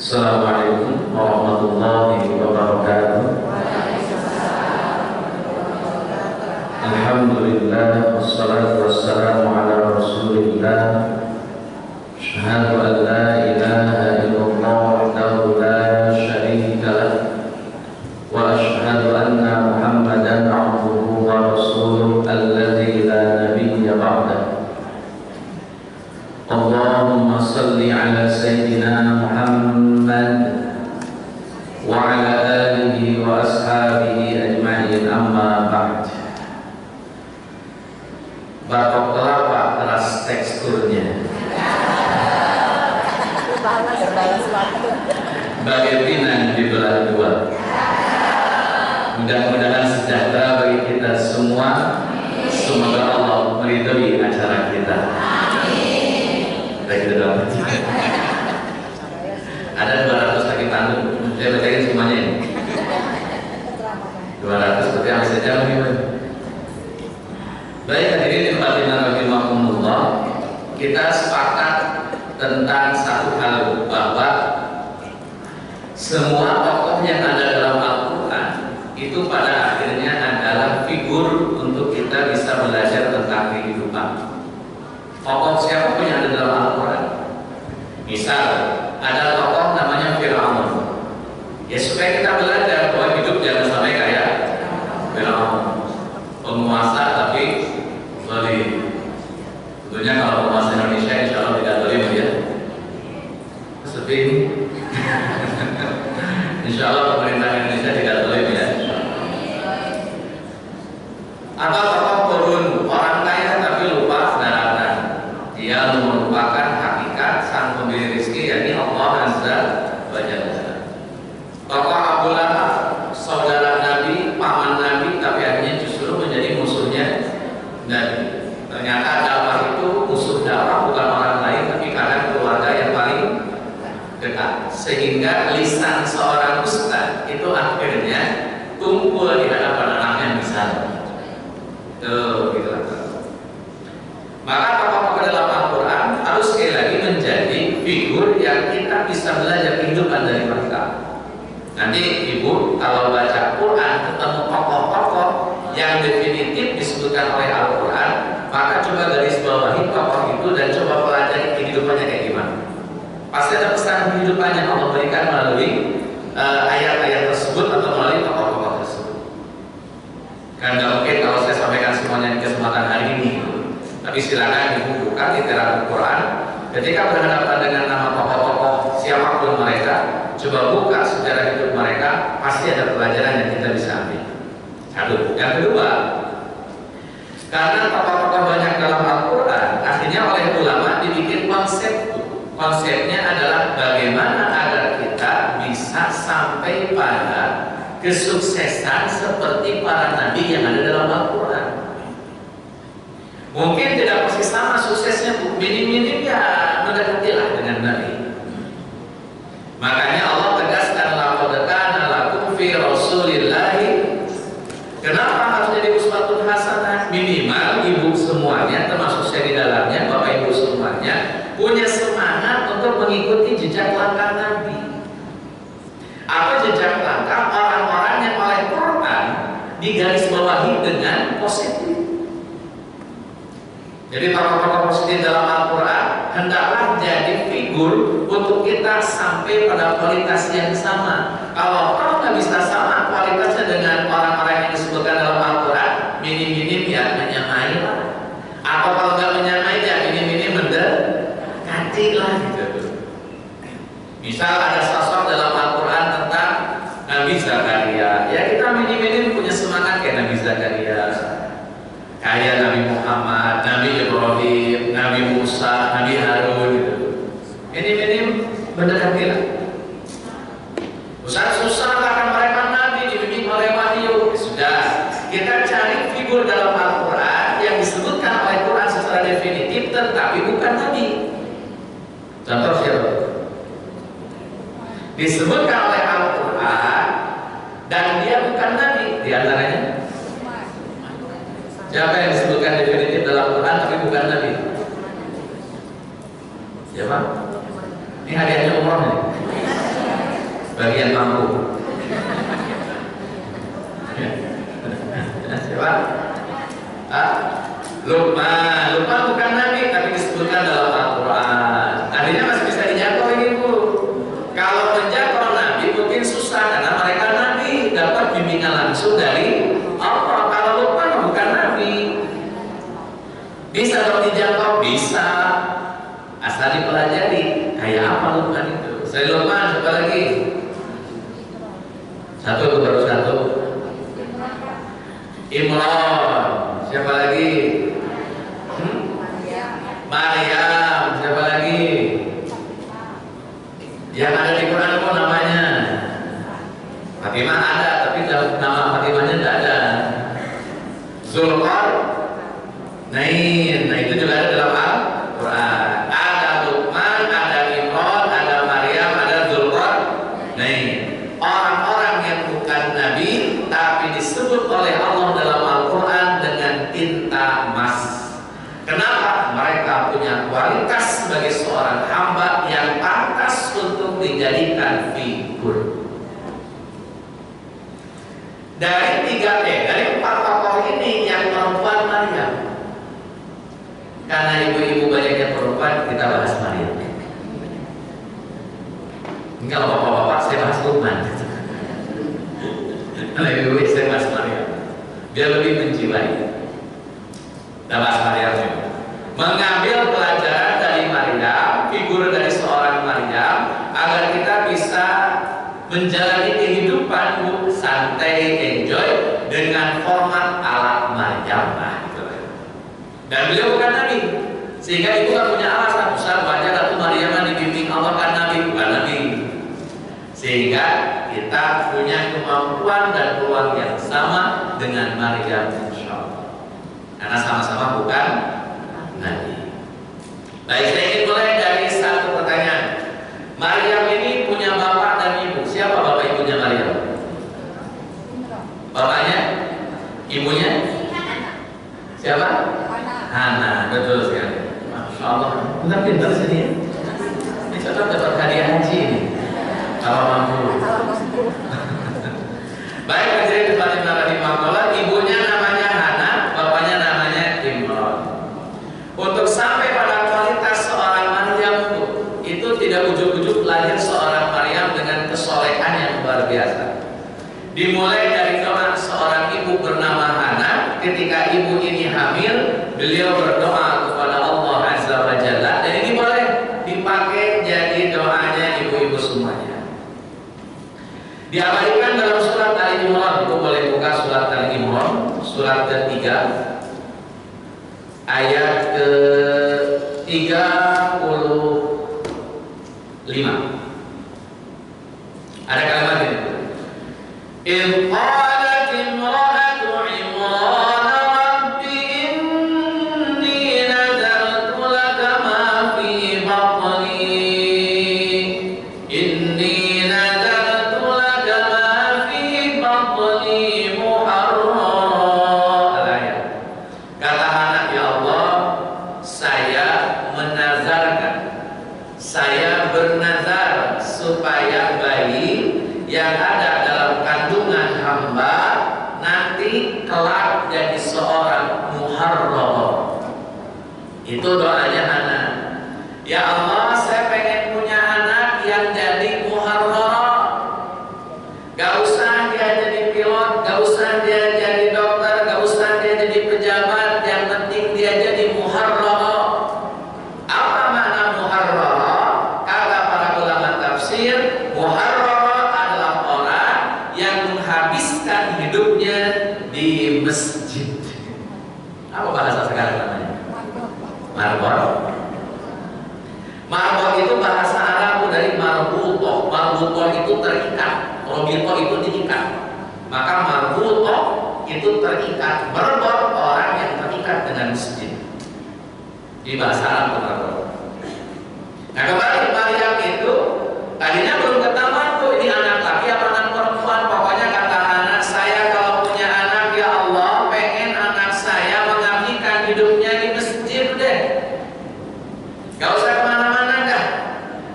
Assalamualaikum warahmatullahi wabarakatuh. Alhamdulillah wassalatu wassalamu ala Rasulillah. Asyhadu an la ilaha illallah wahdahu la syarika lah wa asyhadu anna Muhammadan abduhu wa rasuluhu alladzi la nabiyya ba'dahu. Allahumma salli ala sayyidina Muhammad wa ala alihi wa ashabihi ajma'in, amma ba'd. Batok kelapa keras teksturnya, bagai pinang dibelah dua. Mudah-mudahan sejahtera bagi kita semua. Semoga Allah meridhoi acara kita. Kita dapat. Ada 200 lagi tanggung. Saya bacain semuanya ini. 200 seperti yang saja mungkin. Baik, hadirin hadirat rahimakumullah, kita sepakat tentang satu hal, bahwa semua tokoh yang ada dalam Al-Quran itu pada akhirnya adalah figur untuk kita bisa belajar tentang kehidupan. Tokoh siapapun yang ada dalam Al-Quran, misal ada tokoh namanya Fir'aun, ya supaya kita belajar bahwa hidup jangan sampai kayak Fir'aun, penguasa tapi zalim. Tentunya kalau penguasa Indonesia insya Allah tidak zalim ya. Seperti ini. Insya Allah pemerintah Indonesia tidak zalim ya. Atau tokoh Korun, orang kaya tapi lupa daratan. Dia melupakan hakikat sang pemberi rezeki, yakni Allah Azza wa Jalla. Tokoh Abu Lahab, saudara Nabi, paman Nabi, tapi akhirnya justru menjadi musuhnya Nabi. Ternyata dakwah itu musuh dakwah bukan orang lain, tapi karena keluarga yang paling dekat. Sehingga lisan seorang ustaz itu akhirnya kumpul di hadapan anaknya misalnya. Tuh, gitu. Maka tokoh-tokoh dalam Al-Quran harus sekali lagi menjadi figur yang kita bisa belajar kehidupan dari mereka. Nanti ibu kalau baca Quran ketemu tokoh-tokoh yang definitif disebutkan oleh Al-Quran, maka coba garis bawahi tokoh itu dan coba pelajari kehidupannya kayak gimana. Pasti ada pesan kehidupannya Allah berikan melalui ayat-ayat tersebut atau melalui tokoh-tokoh tersebut. Kan nggak mungkin kalau saya sampaikan semuanya di kesempatan hari ini. Tapi silakan dibuka literatur Quran. Ketika berhadapan dengan nama tokoh-tokoh siapapun mereka, coba buka sejarah hidup mereka, pasti ada pelajaran yang kita bisa ambil. Satu. Yang kedua, karena tokoh-tokoh banyak dalam Al-Quran, akhirnya oleh ulama dibikin konsep. Konsepnya adalah bagaimana agar kita bisa sampai pada kesuksesan seperti para nabi yang ada dalam Al-Quran. Mungkin tidak pasti sama suksesnya, minim-minim ya mendekatilah dengan Nabi. Makanya Allah tegaskan laqad kana lakum fi Rasulillahi. Kenapa harus jadi uswatun hasanah? Minimal ibu semuanya, termasuk saya di dalamnya, bapak ibu semuanya punya semangat untuk mengikuti jejak langkah Nabi. Apa jejak langkah orang-orang yang oleh Quran digarisbawahi dengan positif. Jadi tokoh-tokoh positif dalam Al-Quran hendaklah jadi figur untuk kita sampai pada kualitas yang sama. Kalau nggak bisa sama kualitasnya dengan orang-orang yang disebutkan dalam Al-Quran, minim-minim ya menyamai lah. Atau kalau nggak menyamai ya minim-minim mendekati lah gitu. Misal ada sosok dalam Al-Quran tentang Nabi Zakaria, ya kita minim-minim punya semangat kayak Nabi Zakaria, kayak Nabi Muhammad, Nabi Ibrahim, Nabi Musa, Nabi Harun gitu. Minim-minim mendekatilah. Ustaz susah karena mereka Nabi dibimbing oleh wahyu. Sudah, kita cari figur dalam Al-Quran yang disebutkan oleh Quran secara definitif tetapi bukan Nabi. Contoh siapa? Disebutkan oleh Al-Quran dan dia bukan Nabi. Di antaranya siapa yang disebutkan definitif dalam Quran tapi bukan Nabi? Siapa? Ini hadiahnya umroh nih. bagian mampu. Siapa? Luqman bukan nabi tapi disebutkan dalam Al-Quran. Artinya masih bisa dijangkau ini Bu. Kalau menjangkau nabi mungkin susah karena mereka nabi dapat bimbingan langsung dari Allah. Kalau Luqman bukan nabi, bisa dong dijangkau, bisa asal dipelajari. Kayak apa Luqman itu? Saya Luqman, siapa lagi? Satu baru satu. Imran, siapa lagi? Maryam, siapa lagi? Yang ada di Quran itu namanya Fatimah ada, tapi nama Fatimahnya tidak ada. Zulkarnain, nah itu juga ada dalam Al-Quran. Ada Luqman, ada Imran, ada Maryam, ada Zulkarnain. Orang-orang yang bukan nabi tapi disebut oleh Allah dalam Al-Quran dengan tinta emas. Kenapa? Mereka punya kualitas sebagai seorang hamba yang pantas untuk dijadikan figur. Dari empat tokoh ini yang perempuan Maryam. Karena ibu-ibu banyaknya perempuan, kita bahas Maryam. Ini kalau bapak-bapak saya bahas Luqman. Kalau ibu-ibu saya bahas Maryam. Biar lebih menjiwai. Kita bahas Maryam juga. Mengambil pelajaran dari Maryam, figur dari seorang Maryam, agar kita bisa menjalani kehidupan santai, enjoy dengan format ala Maryam. Dan beliau bukan nabi, sehingga ibu kan punya alasan besar wajar atau Maryam dibimbing Allah kan nabi, bukan nabi. Sehingga kita punya kemampuan dan peluang yang sama dengan Maryam, insyaallah. Karena sama-sama bukan nabi. Baik, saya ingin mulai dari satu pertanyaan. Maryam ini punya bapak dan ibu. Siapa bapak ibunya Maryam? Bapaknya? Ibunya? Siapa? Hana, betul sekali. Masya Allah, bukan pintar sini ya. Ini cocok dapat hadiah haji ini. Kalau mampu. Baik, jadi tempat di Makola, ibunya namanya Hana, bapaknya namanya Imran. Untuk sampai pada kualitas seorang Maryam itu tidak ujuk-ujuk lahir seorang Maryam dengan kesolehan yang luar biasa. Dimulai dari doa seorang ibu bernama Hana. Ketika ibu ini hamil, beliau berdoa kepada Allah Azza wa Jalla. Dan ini boleh dipakai jadi doanya ibu-ibu semuanya. Diabadikan dalam surat Al-Imran. Itu boleh buka surat Al-Imran, surat ketiga, ayat ke-35. Ada kalimat ini. إذ قالت امرأة عمران رب إني نذرت لك ما في بطني إني نذرت لك ما في بطني محررا. Kata anak, ya Allah, saya menazarkan, saya bernazar supaya bayi yang ada dalam kandungan hamba nanti kelak jadi seorang muharrar. Itu doanya anak. Ya Allah, saya pengen punya anak yang jadi muharrar. Gak usah dia jadi pilot, gak usah dia jadi dokter, gak usah dia jadi pejabat, yang penting dia jadi muharrar. Apa makna muharrar? Kata para ulama tafsir, muharrar habiskan hidupnya di masjid. Apa bahasa sekarang namanya? Marbot. Marbot itu bahasa Arab dari marbutoh. Marbutoh itu terikat. Robitoh itu diikat. Maka marbutoh itu terikat. Marbot orang yang terikat dengan masjid. Di bahasa Arab marbot. Nah, kembali Maryam itu tadinya belum ketahuan tuh ini anak laki apa anak perempuan. Pokoknya kata anak saya kalau punya anak, ya Allah, pengen anak saya mengabdikan hidupnya di masjid deh. Gak usah kemana-mana dah.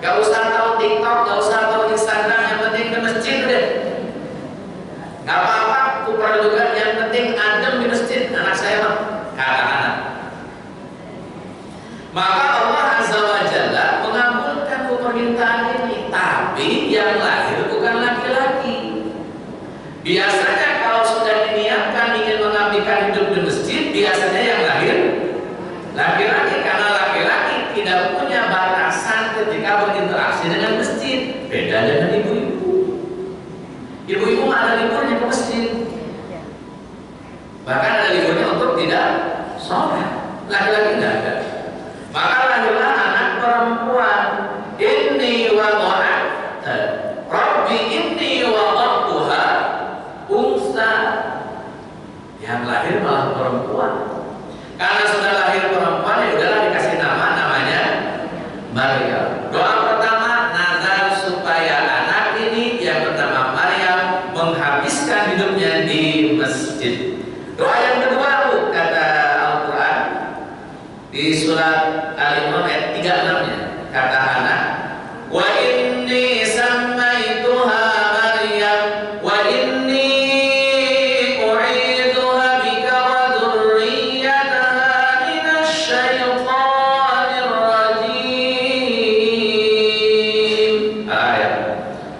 Gak usah tahu TikTok, gak usah tahu Instagram, yang penting Maka Allah Azza wa Jalla mengabulkan permintaan ini, tapi yang lahir bukan laki-laki. Biasanya kalau sudah diniatkan ingin mengabdikan hidup di masjid, biasanya yang lahir laki-laki, karena laki-laki tidak punya batasan ketika berinteraksi dengan masjid. Beda dengan ibu-ibu. Ibu-ibu ada liburnya ke masjid, bahkan ada liburnya untuk tidak sholat. Laki-laki tidak ada. Maka lahirlah anak perempuan. Inni wada'at Rabbi inni wada'tuha unsa. Yang lahir malah perempuan. Karena sudah lahir perempuan, ya udahlah dikasih namanya Maryam. Doa pertama nazar supaya anak ini yang bernama Maryam menghabiskan hidupnya di masjid. Doa yang kedua kata Al-Quran di surat Al-Imran ayat 36-nya, kata anak, wa inni sammaituha Maryam wa inni u'idzuha bika wa dzurriyyataha minasyaitonir rajim. Ayat.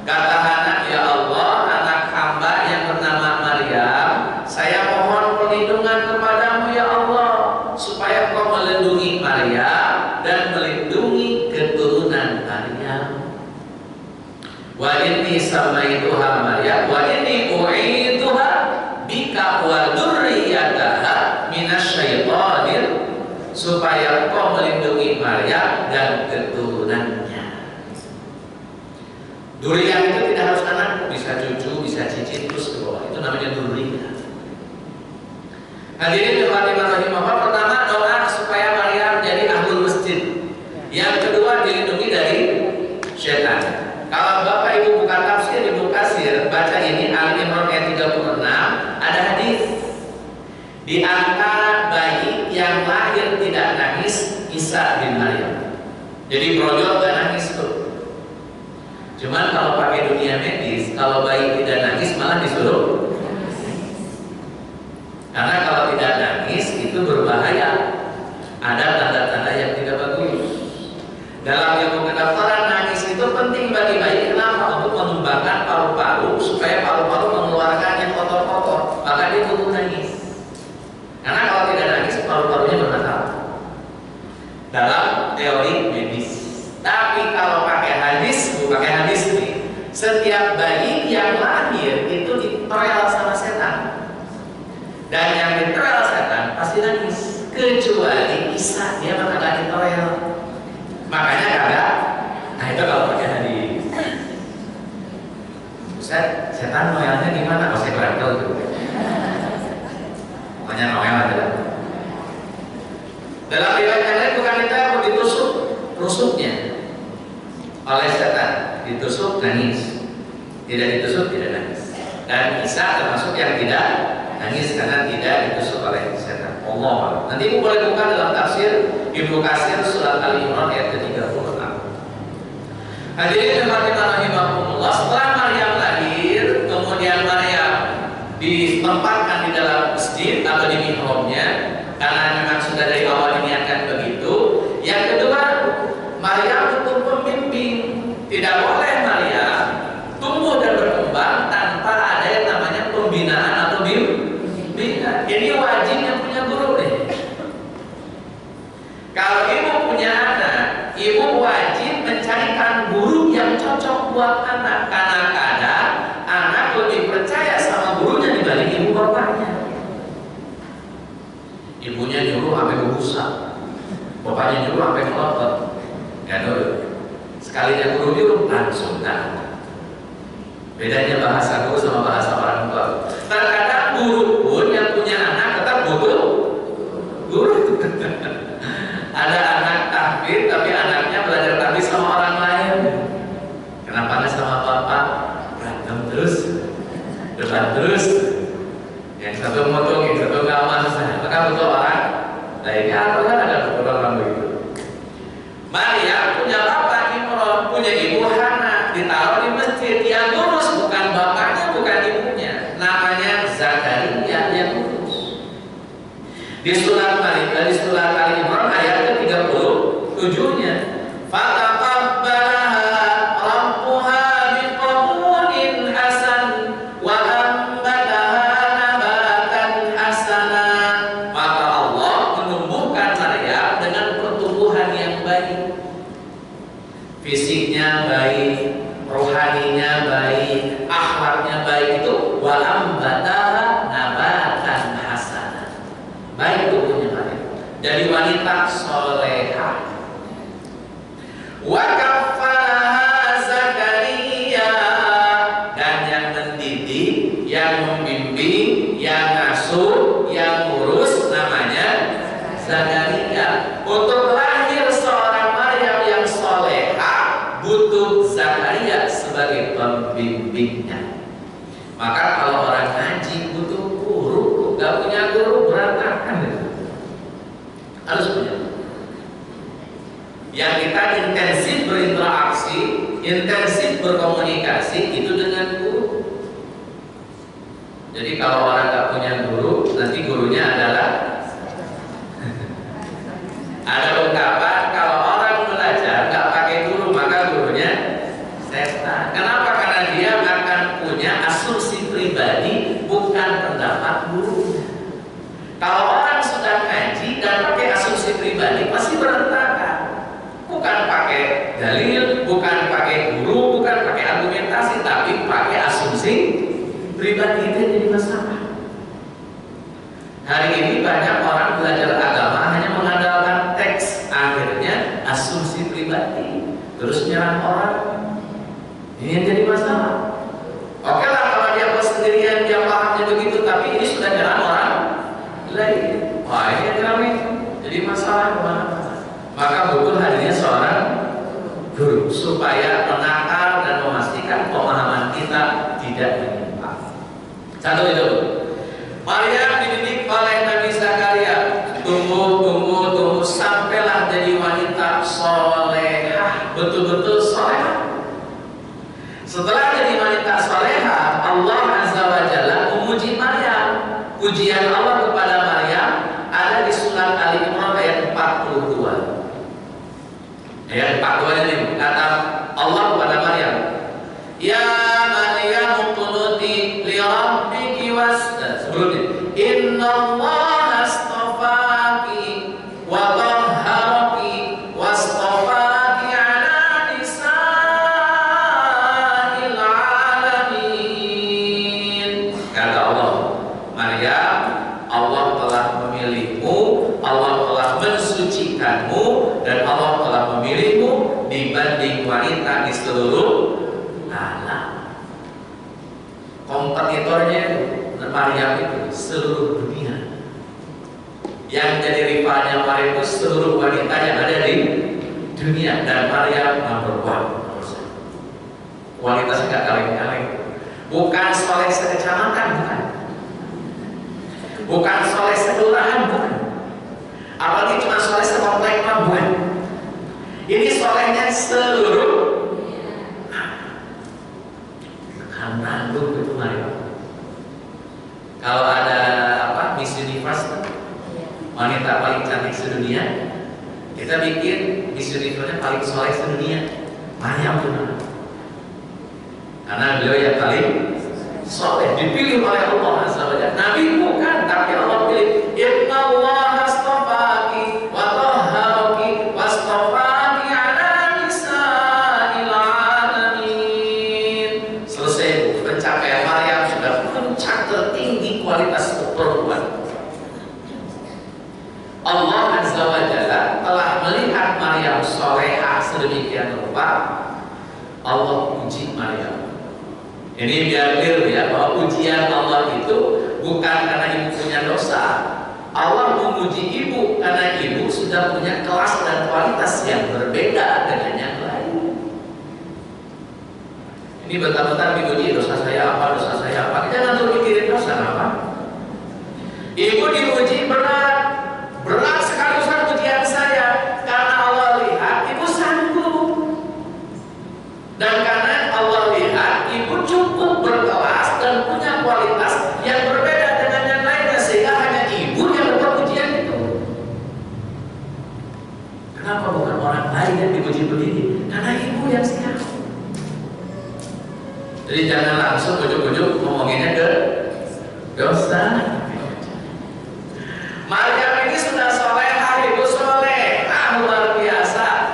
Kata anak, ya Allah, anak hamba yang bernama Maryam, saya mohon perlindungan kepadamu ya Allah, supaya Engkau melindungi Maryam dan melindungi keturunan Maryam. Wa inni samaituha Maryam wa inni u'idzuha bika wa dzurriyyataha minasyaitonir, supaya Engkau melindungi Maryam dan keturunannya. Dzurriyyah itu tidak harus anak, bisa cucu, bisa cicit terus ke bawah. Itu namanya dzurriyyah. Hadirin rahimahullah, pertama doa supaya Maryam jadi ahlul masjid. Yang kedua dilindungi dari setan. Kalau Bapak Ibu buka tafsir di Ibnu Katsir, baca ini Al-Imran ayat 36, ada hadis. Di antara bayi yang lahir tidak nangis Isa bin Maryam. Jadi brojol gak nangis tuh. Cuman kalau pakai dunia medis, kalau bayi tidak nangis malah disuruh. Karena kalau tidak nangis itu berbahaya. Ada tanda-tanda yang tidak bagus. Dalam ilmu kedokteran, nangis itu penting bagi bayi. Kenapa? Untuk mengembangkan paru-paru supaya paru-paru mengeluarkan yang kotor-kotor. Maka dia butuh nangis. Karena kalau tidak nangis paru-parunya bermasalah. Dalam teori medis. Tapi kalau pakai hadis, nih, setiap bayi yang lahir itu diterel sama setan. Dan yang diterel setan pasti nangis, kecuali Isa, dia mah kagak diterel. Makanya kagak. Nah itu kalau pakai hadis. Ustaz, setan noelnya gimana? Masih berangkel tuh. Pokoknya noel aja. Dalam riwayat yang lain bukan kita ditusuk rusuknya oleh setan, ditusuk nangis, tidak ditusuk tidak nangis. Dan Isa termasuk yang tidak nangis karena tidak ditusuk oleh setan. Allah. Nanti Ibu boleh buka dalam tafsir Ibnu Katsir surat Al-Imran ayat ke-36. Hadirin rahimahullah, setelah Maryam lahir, kemudian Maryam ditempatkan di dalam masjid atau di mihrabnya, karena memang sudah dari awal diniatkan begitu. Yang kedua, Maryam butuh pembimbing. Tidak boleh Maryam tumbuh dan berkembang tanpa ada yang namanya pembinaan atau bimbingan. Ini wajib yang punya guru deh. Kalau ibu punya anak, ibu wajib mencarikan guru yang cocok buat anak. Karena kadang anak lebih percaya sama gurunya dibanding ibu bapaknya. Ibunya nyuruh sampai berusak, bapaknya nyuruh sampai melotot. Ya dulu. Sekalinya guru nyuruh langsung tahu. Bedanya bahasa guru sama bahasa orang tua. Terkadang guru pun yang punya anak tetap butuh guru. Ada anak tahfidz tapi anaknya belajar tahfidz sama orang lain. Kenapa nggak sama bapak? Berantem terus, debat terus. Yang satu motong, yang satu nggak masalah. Maka butuh orang lainnya atau kan ada orang begitu. Maryam punya bapak Imran, punya ibu Hana, ditaruh di masjid. Yang ngurus bukan bapaknya, bukan ibunya. Namanya Zakaria yang ngurus. Di surat Al-Imran ayat ke-30 baik, fisiknya baik, rohaninya baik, akhlaknya baik, itu wa ambataha nabatan hasanah. Baik tubuhnya Maryam. Jadi wanita solehah. Wa kafalaha Zakaria, dan yang mendidik, yang membimbing, yang ngasuh, yang ngurus namanya Zakaria. Untuk lahir seorang Maryam yang solehah butuh Zakaria sebagai pembimbingnya. Maka kalau orang ngaji butuh guru, gak punya guru berantakan gitu. Harus punya. Yang kita intensif berinteraksi, intensif berkomunikasi itu dengan guru. Jadi kalau orang gak punya guru, nanti gurunya adalah ada ungkapan kalau orang belajar gak pakai guru maka gurunya setan. Kenapa? Karena dia akan punya asumsi pribadi bukan pendapat gurunya. Kalau orang sudah ngaji dan pakai asumsi pribadi pasti berantakan. Bukan pakai dalil, bukan pakai guru, bukan pakai argumentasi, tapi pakai asumsi pribadi, itu yang jadi masalah. Hari ini banyak orang belajar agama hanya mengandalkan teks, akhirnya asumsi pribadi, terus menyerang orang. Ini yang jadi masalah. Oke lah kalau dia buat sendirian, dia pahamnya begitu, tapi ini sudah nyerang orang lain. Wah, ini yang ramai, jadi masalah kemana-mana. Maka butuh hadirnya seorang guru supaya menakar dan memastikan pemahaman kita tidak menyimpang. Satu itu. Maryam dididik oleh Nabi Zakaria, tumbuh sampailah jadi wanita solehah, betul-betul solehah. Setelah jadi wanita solehah, Allah Azza wa Jalla memuji Maryam. Pujian Allah kepada Maryam ada di surat Ali Imran ayat 42. Ayat 42 ini kata Allah kepada Maryam, ya Maryam qunuti li rabbiki wasjudi, innallaha astafaki wa tahharaki wastafaki ala nisa'il alamin. Kata Allah, Maryam, Allah telah memilihmu, Allah telah mensucikanmu, dan Allah telah memilihmu dibanding wanita di seluruh alam. Kompetitornya Maryam itu seluruh dunia. Yang jadi rivalnya Maryam itu seluruh wanita yang ada di dunia, dan Maryam nomor 1. Kualitasnya gak kaleng-kaleng. Bukan soleh sekecamatan, bukan. Bukan soleh sekelurahan, bukan. Apalagi cuma soleh sekomplek, bukan. Ini solehnya seluruh nanggung itu Maryam. Kalau ada Miss Universe, wanita paling cantik sedunia, kita bikin Miss Universe-nya paling soleh sedunia, Maryam benar. Karena beliau yang paling soleh, dipilih oleh Allah Azza wa Jalla. Nabi bukan, tapi Allah pilih. Innallaha astafaki wa tahharaki wastafaki ala nisa'il alamin. Selesai pencapaian Maryam, sudah puncak tertinggi kualitas perempuan. Allah Azza wa Jalla telah melihat Maryam solehah sedemikian rupa, Allah puji Maryam. Ini biar clear ya, bahwa pujian Allah itu bukan karena ibu punya dosa. Allah memuji ibu karena ibu sudah punya kelas dan kualitas yang berbeda dengan yang lain. Ini bentar-bentar dipuji, dosa saya apa, dosa saya apa. Jangan terus mikirin dosa apa. Ibu dipuji berat sekali Ustaz pujian saya, karena Allah lihat ibu sanggup, dan karena Allah lihat ibu cukup berkelas dan punya kualitas yang berbeda dengan yang lainnya, sehingga hanya ibu yang dapat pujian itu. Kenapa bukan orang lain yang dipuji begini? Karena ibu yang siap. Jadi jangan langsung ujuk-ujuk ngomonginnya ke dosa. Maryam ini sudah soleh, ibu soleh, luar biasa.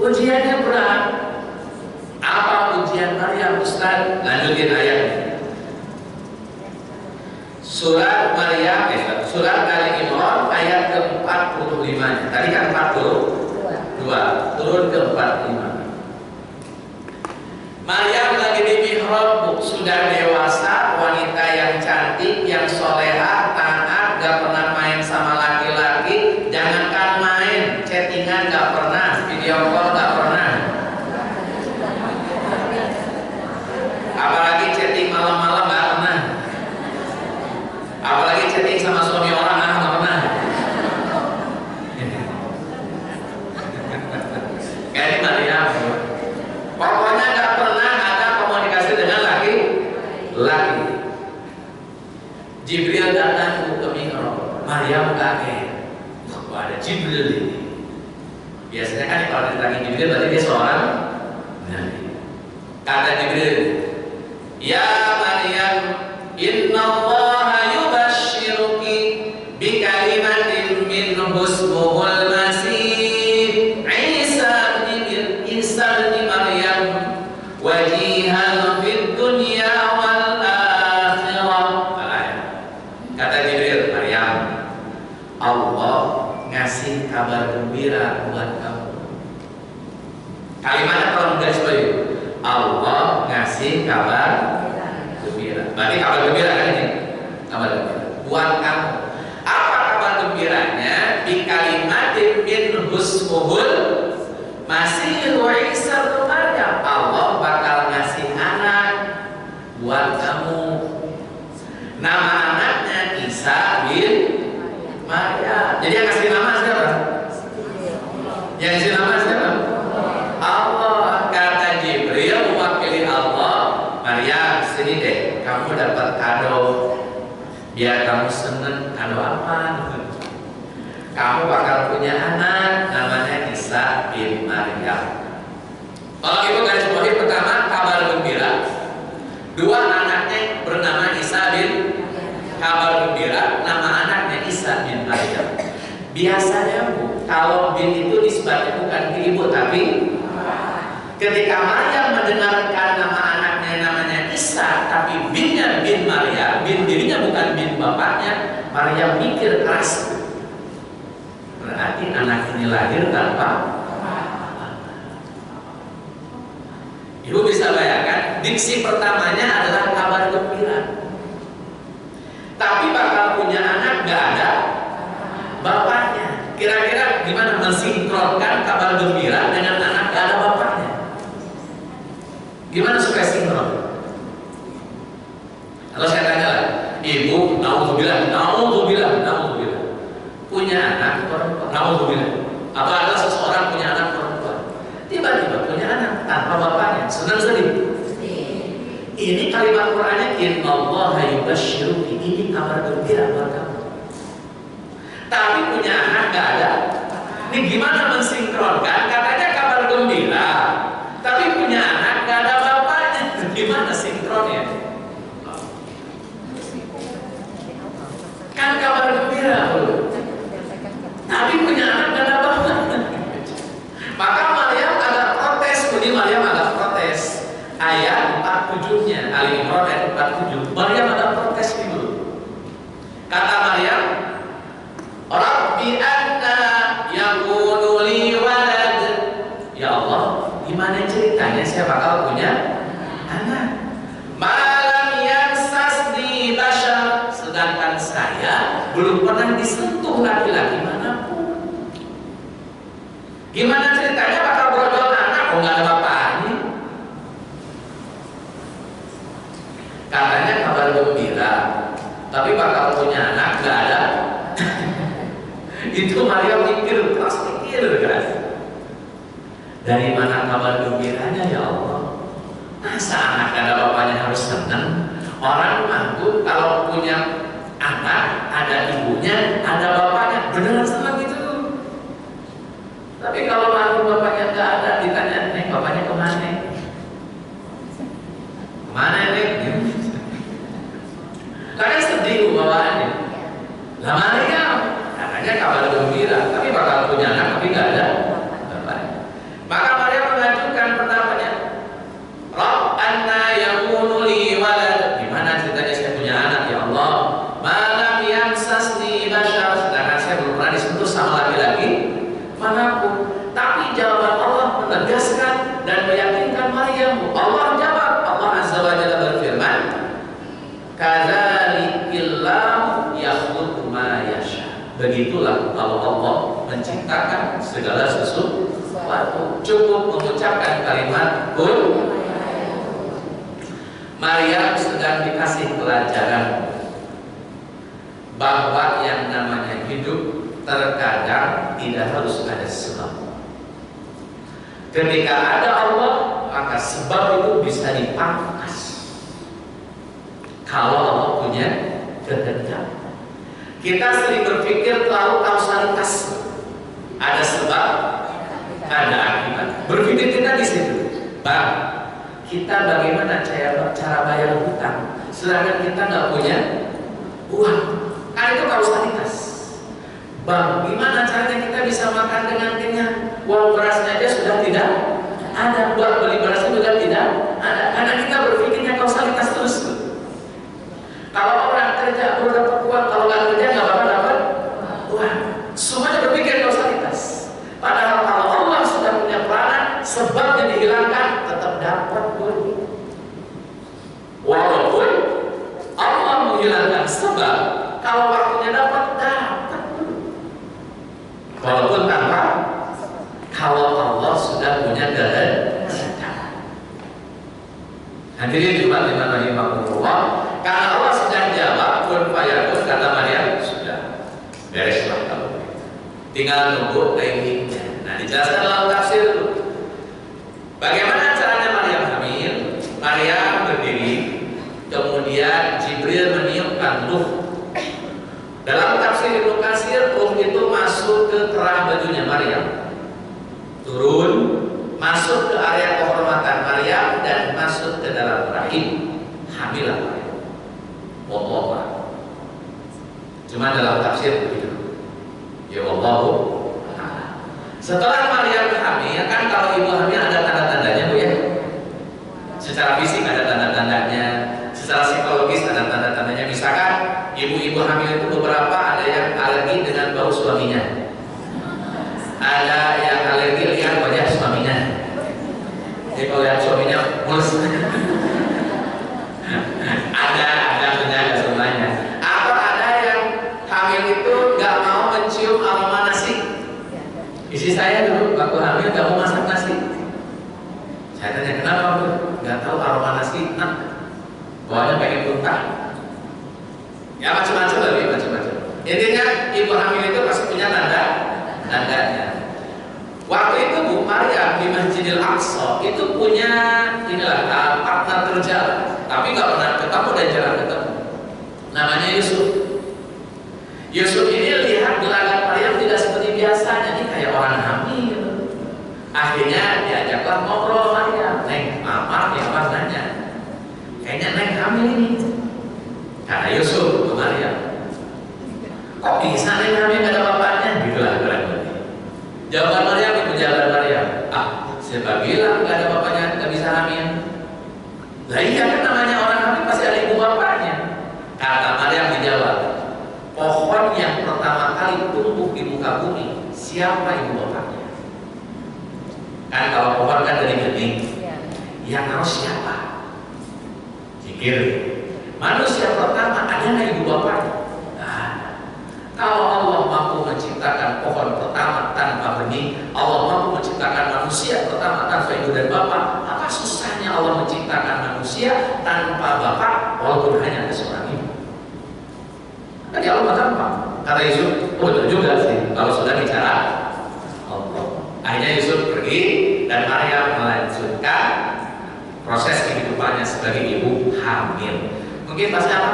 Ujiannya berat. Apa ujian Maryam, Ustaz? Lanjutin ayatnya. Surat Maryam, surat Ali Imran ayat ke-45. Tadi kan 42, turun ke 45. Maryam lagi di mihrab, sudah dewasa, wanita yang cantik, yang solehah, taat, gak pernah main sama laki-laki. Jangankan main, chattingan gak pernah, video call gak pernah. Apalagi chatting malam-malam gak pernah. Apalagi chatting sama suami orang gak pernah. Kayak ini Maryam. Pokoknya gak pernah ada komunikasi dengan laki-laki. Jibril datang ke mihrab. Maryam kaget. Wah, ada Jibril ini. Biasanya kan kalau ditanya Jibril berarti dia seorang nabi. Kata Jibril, ya Maryam, inna Allaha yubashshiruki bi kalimatin minhu ismuhul Masih Isa bin Maryam wajihan fid dunya wal akhirah. Kata Jibril, Maryam, Allah ngasih kabar gembira buat kamu. Kalimatnya tolong garis bawahi. Allah ngasih kabar gembira. Berarti kabar gembira kan ini? Kabar gembira buat kamu. Apa kabar gembiranya? Di kalimatin min husmuhul Masih Isa bin Maryam. Allah bakal ngasih anak buat kamu. Nama anaknya Isa bin Maryam. Jadi yang ngasih nama siapa? Yang ngasih nama siapa? Allah. Kata Jibril mewakili Allah, Maryam, sini deh, kamu dapat kado. Biar kamu seneng. Kado apa? Kamu bakal punya anak, namanya Isa bin Maryam. Kalau ibu garis bawahi, pertama kabar gembira. Dua, anaknya bernama Isa bin kabar gembira, nama anaknya Isa bin Maryam. Biasanya Bu, kalau bin itu nisbatnya bukan ke ibu tapi ketika Maryam mendengarkan nama anaknya namanya Isa tapi binnya bin Maryam, bin dirinya bukan bin bapaknya, Maryam mikir keras. Berarti anak ini lahir tanpa. Ibu bisa bayangkan, diksi pertamanya adalah kabar gembira. Tapi bakal punya anak gak ada bapaknya. Kira-kira gimana mensinkronkan kabar gembira dengan anak gak ada bapaknya? Gimana supaya sinkron? Kalau saya tanya lah, ibu, naudzubillah, punya anak perempuan, naudzubillah. Apa adalah seseorang punya anak perempuan? Tiba-tiba punya anak tanpa bapaknya, senang sedih. Ini kalimat Qur'annya, innallaha yubashshiruki, ini kabar gembira buat kamu. Tapi punya anak gak ada. Ini gimana mensinkronkan? Katanya kabar gembira, tapi punya anak gak ada bapaknya. Gimana sinkronnya? Kan kabar gembira, tapi punya anak gak ada bapaknya. Maka Maryam agak protes. Jadi Maryam agak protes. Ayat 47-nya Ali Imran ayat 47. Maryam agak protes dulu. Kata Maryam, Rabbi anna yakunu li walad. Ya Allah, gimana ceritanya saya bakal punya anak? Malam yansasni bashar, sedangkan saya belum pernah disentuh laki-laki manapun. Gimana ceritanya bakal berjodoh anak? Oh, nggak ada bapaknya. Katanya kabar gembira, tapi bakal punya anak nggak ada. Itu Maryam mikir, keras mikir kan. Dari mana kabar gembiranya ya Allah? Masa anak ada bapaknya harus senang? Orang mampu kalau punya anak ada ibunya, ada bapaknya, beneran senang gitu. Tapi kalau mampu bapaknya nggak ada, ditanya, nih bapaknya kemana? Kemana nih? Karena sedih bawaannya. Lah Maryam katanya kabar gembira, tapi bakal punya anak tapi nggak ada bapaknya. Maka dan meyakinkan Maryam. Allah jawab, Allah Azza wa Jalla berfirman, "Kadzalikillahu yakhluqu ma yasha." Begitulah kalau Allah menciptakan segala sesuatu. Cukup mengucapkan kalimat kun. Maryam sedang dikasih pelajaran bahwa yang namanya hidup terkadang tidak harus ada sebab. Ketika ada Allah, maka sebab itu bisa dipangkas kalau Allah punya kehendak. Kita sering berpikir terlalu kausalitas, ada sebab, ada akibat. Berpikir kita di situ, Bang, kita bagaimana cara bayar hutang, sedangkan kita nggak punya uang, kan itu kausalitas. Bang, gimana caranya kita bisa makan dengan kenyang? Uang berasnya aja sudah tidak ada, buat beli berasnya juga tidak ada, karena kita berpikirnya kausalitas terus. Kalau orang kerja baru dapat uang, kalau nggak kerja nggak bakal dapat uang. Semuanya berpikir kausalitas. Padahal kalau Allah sudah punya peranan, sebabnya dihilangkan, tetap dapat duit. Walaupun Allah menghilangkan sebab, kalau waktunya dapat duit. Walaupun tanpa, kalau Allah sudah punya kehendak. Hadirin Jumat lima rahimahullah, karena Allah sudah jawab kun fayakun, kata Maryam, sudah bereslah kamu, tinggal nunggu timingnya. Nah, dijelaskan dalam tafsir dulu. Bagaimana caranya Maryam hamil? Maryam berdiri, kemudian Jibril meniupkan ruh. Dalam tafsir Ibnu Katsir, ruh itu masuk ke kerah bajunya Maryam, turun, masuk ke area kehormatan Maryam, dan masuk ke dalam rahim hamilah Maryam. Wallahu. Cuma dalam tafsir begitu. Ya Wallahu. Setelah Maryam hamil, kan kalau ibu hamil ada tanda-tandanya, Bu ya. Secara fisik ada tanda-tandanya, secara psikologis ada tanda-tandanya. Misalkan ibu-ibu hamil itu beberapa ada yang alergi dengan bau suaminya, ada yang alergi lihat wajah suaminya. Jadi kalau lihat suaminya mulus, ada penjaga semuanya. Atau ada yang hamil itu nggak mau mencium aroma nasi. Istri saya dulu waktu hamil nggak mau masak nasi. Saya tanya kenapa, Bu? Nggak tahu aroma nasi, bawahnya pengen muntah. Ya macam-macam lagi, macam-macam. Intinya ibu hamil itu pasti punya tandanya. Waktu itu Bu Maryam di Masjidil Aqsa itu punya inilah partner kerja, tapi nggak pernah ketemu dan jarang ketemu. Namanya Yusuf. Yusuf ini lihat gelagat Maryam tidak seperti biasanya, ini kayak orang hamil. Akhirnya diajaklah ngobrol Maryam. Neng, mama nanya, kayaknya Neng hamil ini. Kata Yusuf ke Maryam, kok bisa Neng hamil gak ada bapaknya? Gitulah kurang lebih. Jawaban Maryam itu jawaban Maryam. Siapa bilang gak ada bapaknya gak bisa hamil? Lah iya kan namanya orang hamil pasti ada ibu bapaknya. Kata Maryam dijawab, pohon yang pertama kali tumbuh di muka bumi, siapa ibu bapaknya? Kan kalau pohon kan dari benih, yang harus siapa? Pikir, manusia pertama ada nggak ibu bapaknya? Nah, kalau Allah mampu menciptakan pohon pertama tanpa benih, Allah mampu menciptakan manusia pertama tanpa ibu dan bapak, apa susahnya Allah menciptakan manusia tanpa bapak walaupun hanya ada seorang ibu? Kan ya Allah gampang. Kata Yusuf, oh betul juga sih kalau sudah bicara Allah. Akhirnya Yusuf pergi dan Maryam melanjutkan proses kehidupannya sebagai ibu hamil. Mungkin pasti apa?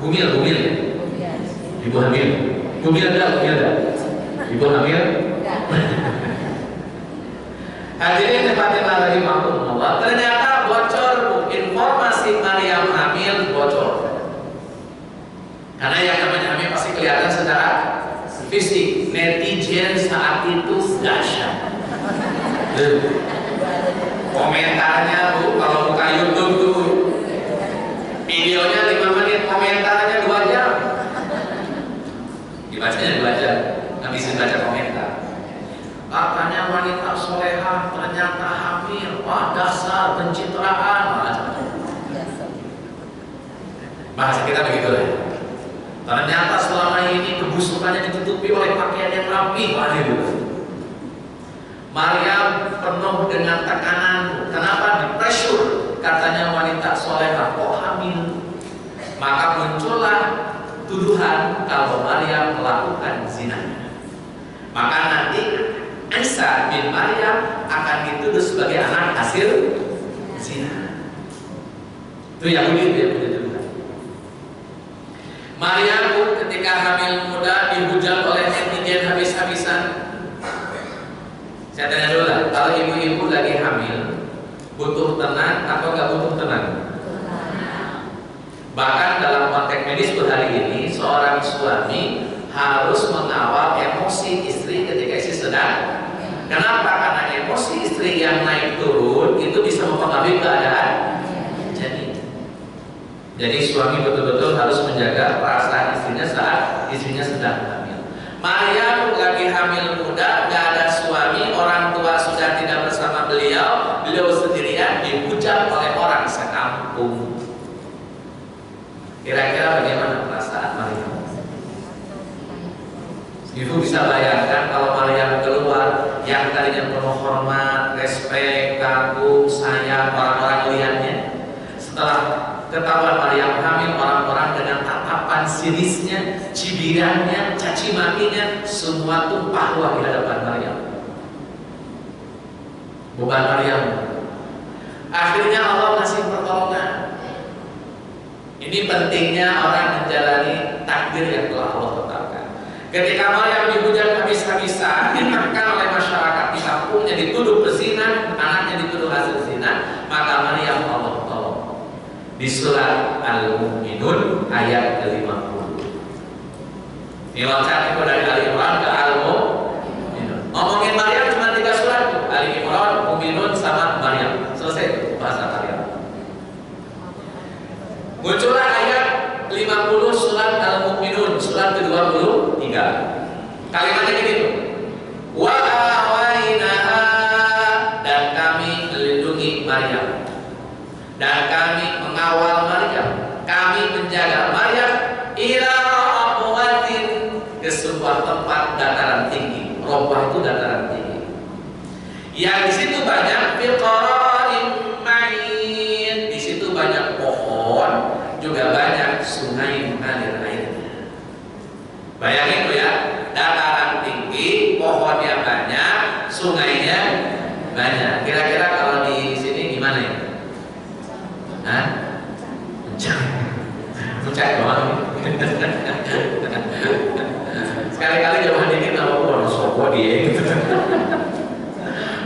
Bumil ya? Ibu hamil. Bumil dah. Ibu hamil. Hadirin hadirat rahimahumullah, ternyata bocor informasi Maryam hamil bocor. Karena yang namanya hamil pasti kelihatan secara fisik. Netizen saat itu dahsyat. Komentarnya Bu, kalau buka YouTube tuh videonya 5 menit, komentarnya 2 jam. Dibacanya 2 jam, nanti saya baca komentar. Katanya wanita solehah ternyata hamil hamil, wah dasar pencitraan. Bahasa kita begitu lah. Ternyata selama ini kebusukannya ditutupi oleh pakaian yang rapi. Maryam penuh dengan tekanan. Kenapa? Dipressure. Katanya wanita solehah kok hamil. Maka muncullah tuduhan kalau Maryam melakukan zina. Maka nanti Isa bin Maryam akan dituduh sebagai anak hasil zina. Itu Yahudi itu yang menunjukkan. Maryam ketika hamil muda dihujat oleh netizen habis-habisan. Saya tanya dulu lah, kalau ibu-ibu lagi hamil butuh tenang atau nggak butuh tenang? Bahkan dalam konteks medis hari ini seorang suami harus mengawal emosi istri ketika istri sedang. Kenapa? Karena emosi istri yang naik turun itu bisa mempengaruhi keadaan janin. Jadi suami betul-betul harus menjaga perasaan istrinya saat istrinya sedang hamil. Maryam lagi hamil muda, gak ada suami, orang tua sudah tidak bersama beliau sendirian dihujat oleh orang sekampung. Kira-kira bagaimana perasaan Maryam? Ibu bisa bayangkan kalau Maryam keluar yang tadinya penuh hormat, respek, kagum, sayang orang-orang lihatnya. Setelah ketahuan Maryam hamil, orang-orang dengan tatapan sinisnya, cibirannya, caci makinya, semua tumpah ruah di hadapan Maryam. Bukan Maryam. Akhirnya Allah kasih pertolongan. Ini pentingnya orang menjalani takdir yang telah Allah tetapkan. Ketika Maryam dihujat habis-habisan, ditekan oleh masyarakat di kampungnya, dituduh berzina, anaknya dituduh hasil zina, maka Maryam Allah tolong. Di surat Al-Mu'minun ayat ke-50. Ini loncat itu dari Ali Imran ke Al-Mu'minun. Ngomongin Maryam cuma 3 surat tuh, Ali Imran, Mu'minun sama Maryam. Selesai bahasa Maryam. Muncullah ayat 50 surat Al-Mu'minun, surat ke-23. Kalimatnya begitu. Wa awainaha, dan kami melindungi Maryam. Dan kami mengawal Maryam. Kami menjaga Maryam ila aqwatin, ke sebuah tempat dataran tinggi. Robah itu dataran tinggi. Yang di situ banyak biqararin ma'in. Di situ banyak pohon, juga banyak sungai mengalir airnya. Bayangin tuh ya, dataran tinggi, pohonnya banyak, sungainya banyak. Kira-kira kalau di sini gimana ya? Hah? Puncak doang. Sekali-kali jauhan dikit nama pohon sopo dia.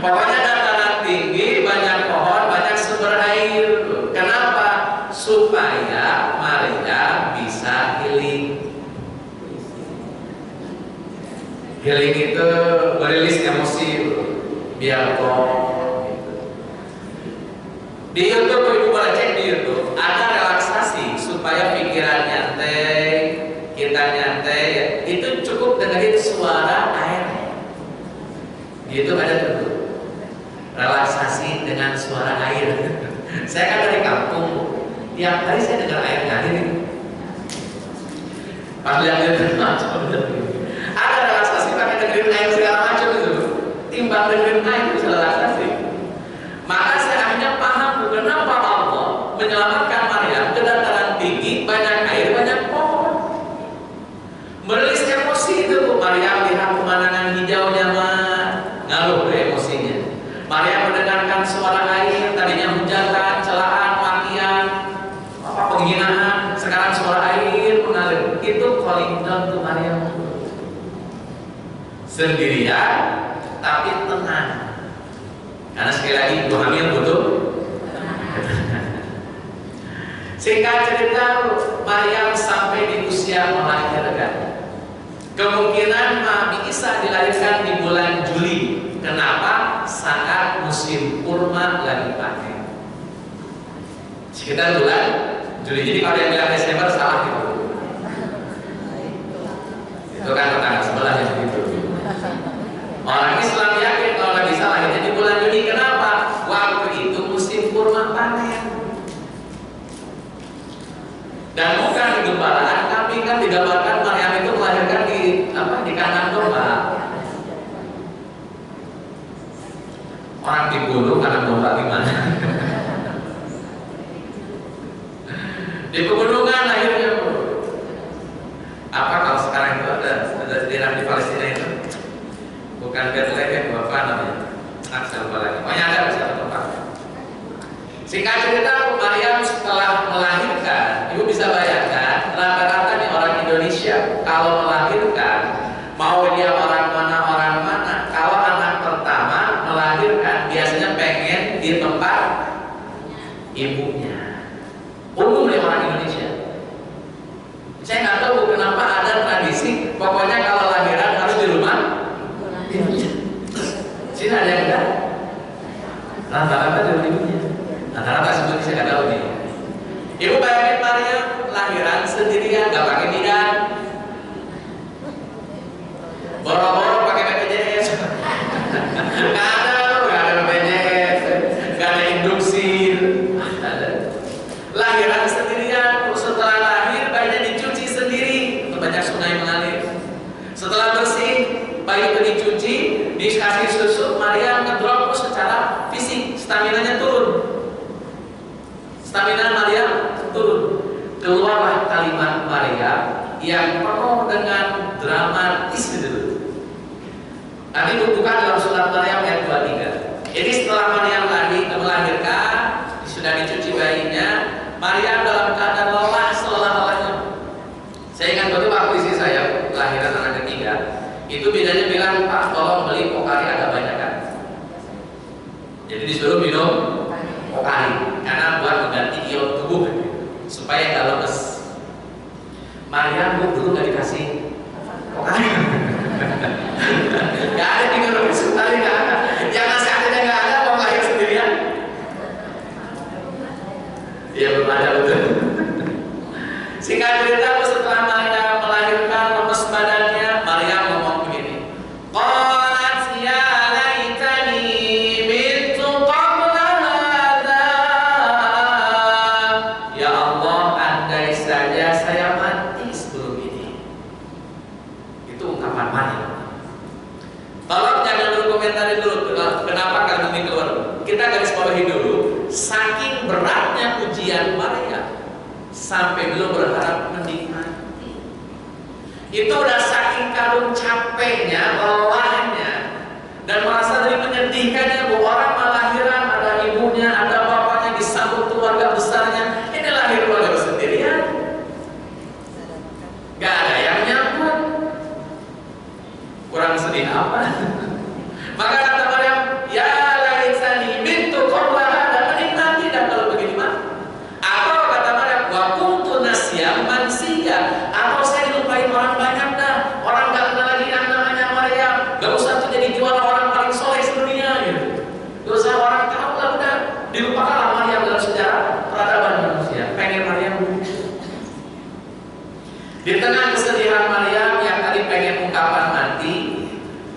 Pokoknya dataran tinggi, banyak pohon, banyak sumber air. Kenapa? Supaya Maryam bisa healing. Healing itu merilis emosi, biar kok. Di YouTube, ibu boleh cek di YouTube, ada relaksasi supaya pikiran nyantai, kita nyantai. Itu cukup dengerin suara air. Di YouTube ada tuh relaksasi dengan suara air. Saya kan dari kampung, tiap hari saya dengar air ngalir. Pas lihat ada relaksasi pakai dengerin air segala macam itu. Timbang dengerin air itu bisa relaksasi. Maka saya akhirnya paham kenapa Allah menyelamatkan Maryam ke dataran tinggi, banyak air, banyak pohon. Merilis emosi itu, Maryam lihat pemandangan hijaunya mah ngaruh emosinya. Maryam mendengarkan suara air, tadinya hujatan, celaan, makian, penghinaan, sekarang suara air mengalir. Itu calling down to Maryam. Sendirian, tapi tenang. Karena sekali lagi ibu hamil butuh. Singkat cerita, Maryam sampai di usia melahirkan. Kemungkinan Nabi Isa dilahirkan di bulan Juli. Kenapa? Saat musim kurma lagi panen. Sekitar bulan Juli. Jadi kalau yang bilang Desember salah gitu. Itu kan tetangga sebelah yang begitu. Orang Islam yakin kalau Nabi Isa lahirnya di bulan Juli. Kenapa? Dan bukan di gembalaan, tapi kan digambarkan Maryam itu melahirkan di kandang domba. Orang dibunuh kandang domba gimana? Di pegunungan akhirnya. Apa kalau sekarang itu ada daerah di Palestina itu? Bukan Bethlehem, apa namanya? Saya lupa lagi. Pokoknya ada di satu tempat. Singkat cerita, Maryam setelah melahirkan, ibu bisa bayangkan rata-rata di orang Indonesia kalau melahirkan, mau dia orang mana, kalau anak pertama melahirkan biasanya pengen di tempat ibunya. Umum di orang Indonesia. Saya nggak tahu kenapa ada tradisi, pokoknya kalau lahiran harus di rumah ibunya. Sini ada yang enggak? Rata-rata di rumah ibunya. Rata-rata sebetulnya saya nggak tahu nih. Ibu bayangin Maryam lahiran sendirian, nggak pakai bidan, boro-boro pakai BPJS, nggak ada BPJS, nggak ada induksi, lahiran sendirian. Setelah lahir bayinya dicuci sendiri, banyak sungai mengalir. Setelah bersih, bayi itu dicuci, dikasih susu, Maryam ngedrop secara fisik, stamina-nya turun. Stamina Maryam turun. Keluarlah kalimat Maryam yang penuh dengan dramatis gitu. Nanti bukan dalam surat Maryam ayat 23. Jadi setelah Maryam melahirkan, sudah dicuci bayinya, Maryam dalam keadaan lelah selelah-lelahnya. Saya ingat betul waktu istri saya lahiran anak ketiga, itu bedanya bilang, Pak tolong beli Pokari agak banyak kan. Jadi disuruh minum Pokari karena buat mengganti ion tubuh supaya nggak lemes. Maryam dulu nggak dikasih Pokari. Nggak ada di Indonesia sekali, nggak ada. Yang nasihatnya nggak ada, mau lahir sendirian. Iya belum ada betul. Singkat cerita, setelah Maryam melahirkan lemes badannya, Maryam ngomong begini. Qalat ya laitani mitu qabla hadza. Ya Allah, andai saja saya mati sebelum ini. Itu ungkapan Maryam. Tolong jangan dulu komentari dulu kenapa kalimat ini keluar. Kita garis bawahi dulu. Saking beratnya ujian Maryam sampai belum berharap menikmati. Itu udah saking kadung capeknya, lelahnya, dan merasa dari menyedihkannya bahwa orang lahiran ada ibunya, ada bapaknya, disambut keluarga besarnya. Ini lahir keluarga sendirian, gak ada yang nyambut. Kurang sedih apa? Maka kata Maryam, ya laitsani bintu qabla hadza, menikmati dah kalau begini mah. Atau kata Maryam, wa kuntu nasyan mansiya, atau saya dilupain orang banyak dah. Orang gak kenal lagi yang namanya Maryam. Gak usah tuh jadi juara orang paling soleh sedunia gitu. Gak usah orang tahu lah, udah dilupakanlah Maryam dalam sejarah peradaban manusia. Pengen Maryam. Di tengah kesedihan Maryam yang tadi pengen ungkapan mati.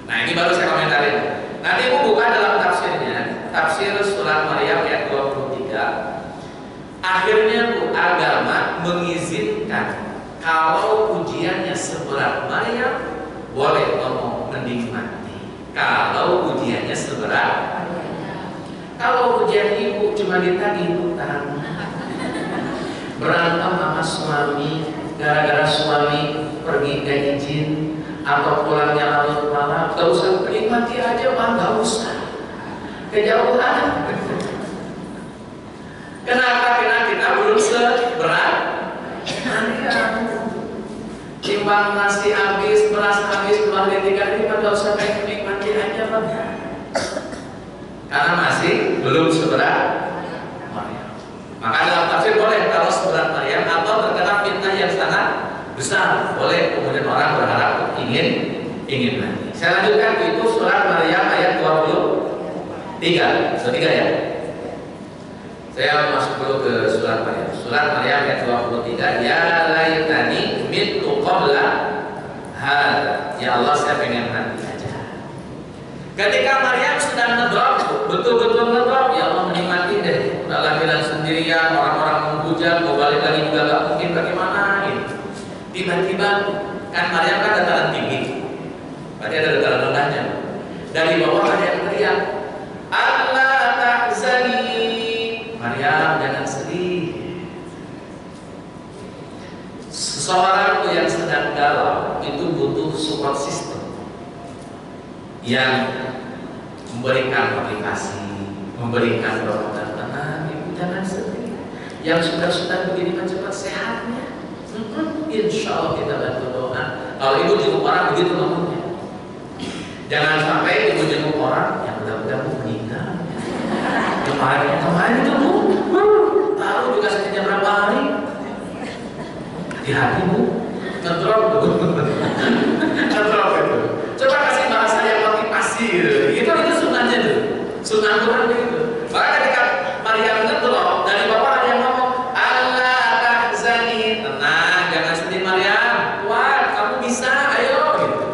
Nah ini baru saya komentarin. Nanti ibu buka dalam tafsirnya, tafsir surat Maryam ayat 23. Akhirnya bu, agama mengizinkan kalau ujiannya seberat Maryam, boleh ngomong menikmati. Kalau ujiannya seberat, kalau ujian ibu cuma ditagih hutang, berantem sama suami, gara-gara suami pergi ke izin atau pulangnya larut malam, gak usah menikmati aja, mah gak usah kejauhan. Kenapa? Karena kita belum seberat Maryam. Timbang nasi habis, beras habis, keluar di 3 hari, gak usah menikmati aja, Bang. Karena masih belum seberat Maryam. Maka dalam tafsir boleh kalau seberat Maryam atau terkena fitnah yang sangat besar, boleh kemudian orang berharap ingin mati. Saya lanjutkan, itu surat Maryam ayat 23. Surat 3 ya. Saya masuk dulu ke surat Maryam. Surat Maryam ayat 23. Ya laitani mitu qabla hadza. Ya Allah, saya pengen mati aja. Ketika Maryam sedang ngedrop, betul-betul ngedrop, ya Allah menikmati deh. Udah lahiran sendirian, orang-orang menghujat, mau balik lagi juga gak mungkin, bagaimana? dalam itu butuh support system yang memberikan motivasi, memberikan dorongan. Tenang, ibu jangan sedih. Yang sudah begini cepat sehatnya. Insya Allah kita bantu doa. Kalau ibu jenguk orang begitu ngomongnya. Jangan sampai ibu jenguk orang yang benar-benar meninggal. Kemarin itu bu, tahu juga sakitnya berapa hari. Hati-hati bu, ngetrol bu, ngetrol itu. Coba kasih bahasa yang motivasi gitu. Itu sunahnya tuh, sunah Quran begitu. Maka ketika Maryam ngetrol, dari bapak ada yang ngomong, Allah tahzani, tenang, jangan sedih Maryam, kuat, kamu bisa, ayo gitu.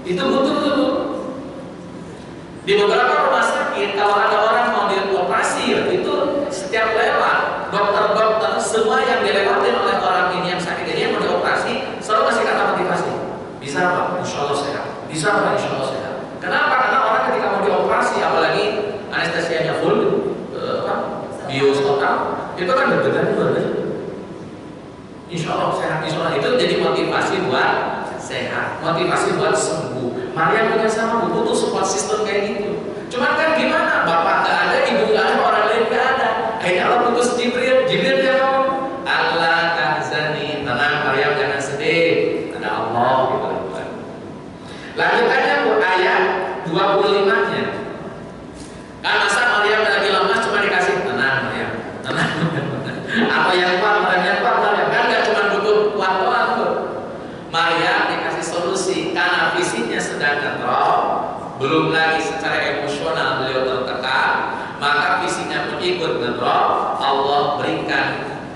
Itu butuh tuh. Di beberapa rumah sakit kalau ada orang mau dioperasi itu setiap lewat dokter-dokter semua yang dilewatin oleh orang ini yang sakit ini yang mau dioperasi selalu kasih kata motivasi. Bisa Pak, insya Allah sehat. Bisa Pak, insya Allah sehat. Kenapa? Karena orang ketika mau dioperasi apalagi anestesianya full, bius total, itu kan deg-degan juga. Insya Allah sehat, insya Allah itu jadi motivasi buat sehat, motivasi buat sembuh. Maryam juga sama, butuh support system kayak gitu. Cuman kan gimana? Bapak nggak ada, ibu nggak ada, orang lain nggak ada. Akhirnya Allah putus Jibril dia ngomong, Allah tahzani, tenang Maryam jangan sedih, ada Allah gitu. Lanjutannya bu ayat 25-nya. Kan masa Maryam lagi lemas cuma dikasih tenang Maryam, tenang. Apa yang kuat Maryam kan nggak cuma butuh kuat doang tuh. Maryam dikasih solusi karena fisiknya sedang ngedrop, belum lagi secara emosional beliau tertekan, maka fisiknya pun ikut ngedrop. Allah berikan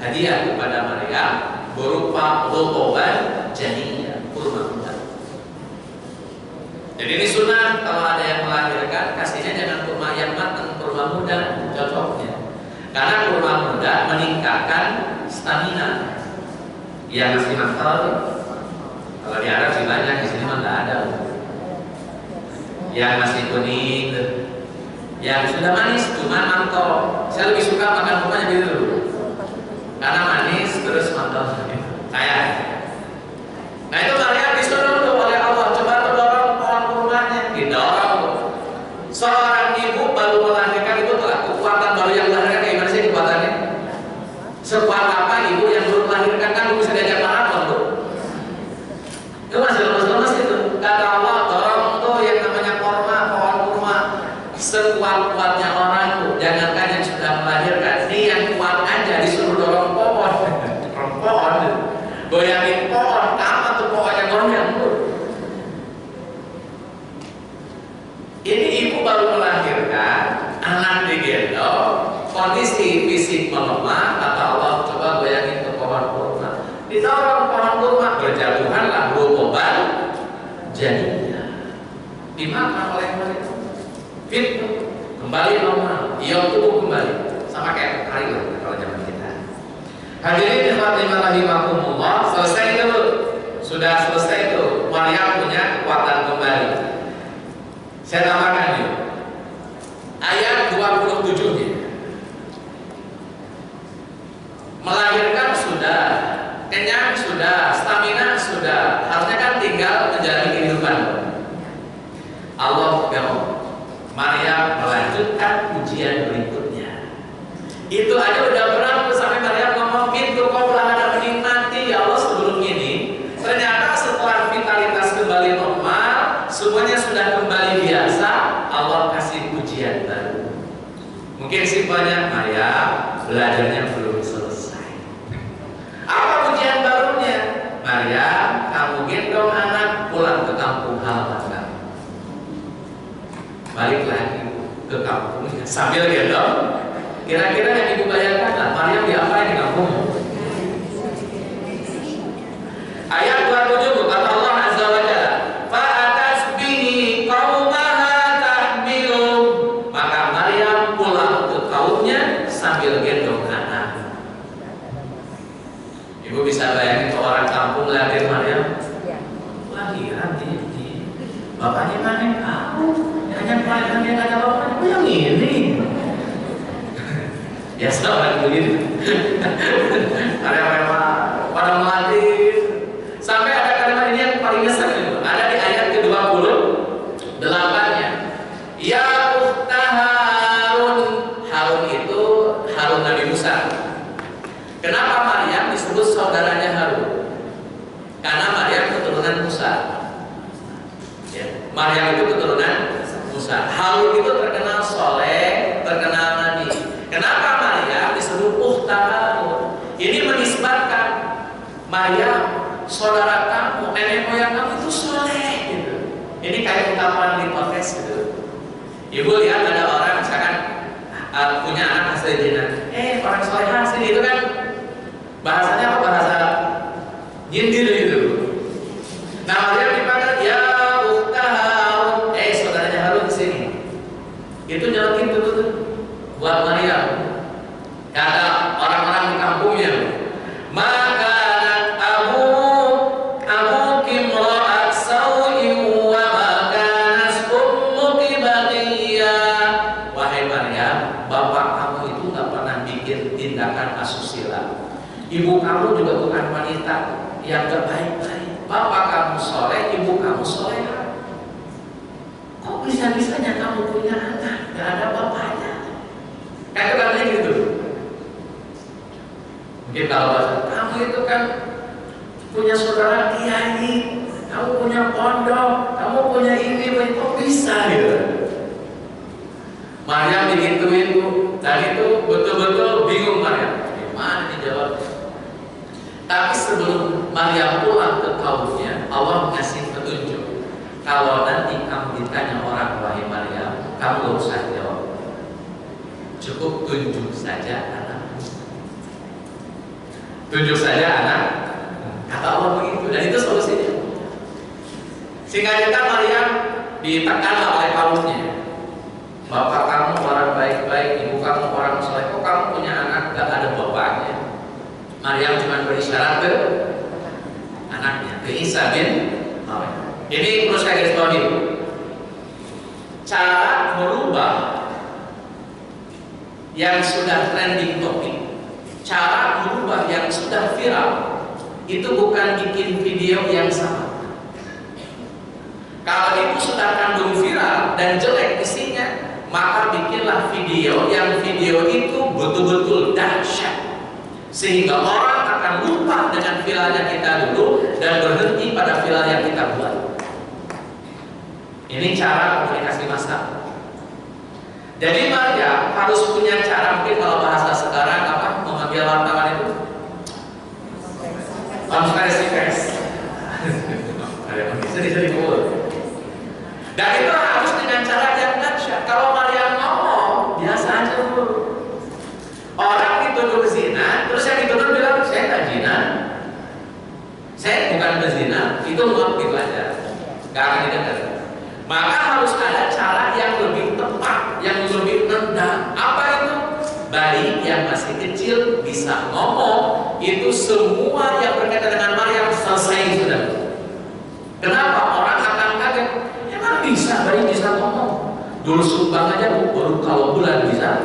hadiah kepada Maryam berupa rotoban janiyah, kurma muda. Jadi ini sunnah kalau ada yang melahirkan kasihnya jangan kurma yang matang, kurma muda cocoknya. Karena kurma muda meningkatkan stamina. Yang masih mantel, kalau di Arab sih banyak, di sini mah nggak ada. Yang masih kuning, yang sudah manis cuma mantap. Saya lebih suka makan kurmanya gitu, karena manis terus mantap. Kayak, nah itu Maryam disuruh oleh Allah coba dorong pohon kurmanya, didorong. Seorang ibu baru melahirkan itu telah kekuatan baru yang melahirkan kayak gimana sih kekuatannya? Sekuat apa ibu yang belum melahirkan kan bisa diajak maraton tuh? Itu masih lemas-lemas itu. Kata Allah dorong tuh yang namanya kurma, pohon kurma. Sekuat-kuatnya orang tuh, jangankan yang sudah melahirkan, ini yang kuat aja disuruh dorong pohon, dorong pohon, goyangin pohon, apa tuh pohonnya goyang tuh? Ini ibu baru melahirkan, anak digendong, kondisi fisik melemah, kata Allah coba goyangin ke pohon kurma. Didorong pohon kurma, berjatuhanlah rotoban jadinya. Dimakan oleh mereka. Fit kembali normal, ia tubuh kembali sama kayak hari lah kalau zaman kita. Hadirin ikhwati rahimakumullah, selesai itu, sudah selesai itu. Maryam punya kekuatan kembali. Saya tambahkan yuk. Ayat 27 nih. Melahirkan sudah, kenyang sudah, stamina sudah, harusnya kan tinggal menjalani kehidupan. Allah bilang Maryam melanjutkan ujian berikutnya. Itu aja udah berat sampai Maryam ngomong pintu kau ada menikmati ya Allah sebelum ini. Ternyata setelah vitalitas kembali normal, semuanya sudah kembali biasa, Allah kasih ujian baru. Mungkin simpelnya Maryam belajarnya belum selesai. Apa ujian barunya? Maryam, kamu gendong anak pulang ke kampung halaman kamu. Balik lagi ke kampung sambil gendong. Kira-kira yang ibu bayangkan lah, Maryam diapain di kampung? Ayat 27 kata Allah Azza wa Jalla, fa'atat bihi qaumaha tahmilu. Maka Maryam pulang ke kaumnya sambil gendong anak. Ibu bisa bayangin ke orang kampung lahir Maryam? Lahiran di bapaknya mana tahu? Hanya pelajaran yang ada bapaknya, oh yang ini. Ya sama begitu. Ada memang pada melatih sampai ada kalimat Harun itu Harun Nabi Musa. Kenapa Maryam disebut saudaranya Harun? Karena Maryam keturunan Musa. Ya, Maryam itu keturunan Musa. Harun itu terkenal soleh, terkenal nabi. Kenapa Maryam disebut ukhta Harun? Ini menisbatkan Maryam, saudara kamu, nenek moyang kamu itu soleh gitu. Ini kayak ungkapan lipotes gitu. Ibu lihat ada orang misalkan punya anak hasil zina, orang soleh hasil itu kan bahasanya apa, bahasa nyindir gitu. Nah Maryam dipanggil ya ukhta Harun, saudaranya Harun di sini. Itu nyelekin tuh buat Maryam. Kata orang-orang di kampungnya, maka ibu kamu juga bukan wanita yang terbaik-baik. Bapak kamu soleh, ibu kamu soleha. Kok bisa-bisanya kamu punya anak gak ada bapaknya? Kayak katanya gitu. Mungkin kalau bahasa kamu itu kan punya saudara kiai, kamu punya pondok, kamu punya ini, kok bisa gitu? Maryam digituin tuh, dan itu betul-betul bingung Maryam. Gimana dijawabnya? Tapi sebelum Maryam pulang ke kaumnya, Allah mengasih petunjuk. Kalau nanti kamu ditanya orang, wahai Maryam, kamu gak usah jawab. Cukup tunjuk saja anak. Tunjuk saja anak. Kata Allah begitu, dan itu solusinya. Sehingga kata Maryam ditekan oleh kaumnya. Bapak kamu orang baik-baik, ibu kamu orang soleh, kok kamu punya anak gak ada bapaknya? Maryam cuma berisyarat ke anaknya, ke Isa bin Maryam. Ini perlu saya garis bawahi. Cara merubah yang sudah trending topik, cara merubah yang sudah viral, itu bukan bikin video yang sama. Kalau itu sudah kandung viral dan jelek isinya, maka bikinlah video yang video itu betul-betul dahsyat, sehingga orang akan lupa dengan viralnya kita dulu dan berhenti pada viral yang kita buat. Ini cara komunikasi massa. Jadi Maryam harus punya cara, mungkin kalau bahasa sekarang apa, mengambil wartawan itu konferensi pers. Dan itu harus dengan cara yang dahsyat. Kalau Maryam ngomong biasa aja dulu. Orang dituduh zina, terus yang dituduh bilang saya tak zina, saya bukan berzina, itu ngomong gitu aja, gak akan didengar. Maka harus ada cara yang lebih tepat, yang lebih rendah. Apa itu? Bayi yang masih kecil bisa ngomong, itu semua yang berkaitan dengan Maryam selesai sudah. Kenapa? Orang akan kaget. Emang bisa bayi bisa ngomong? Dulu sumbang aja baru kalau bulan bisa.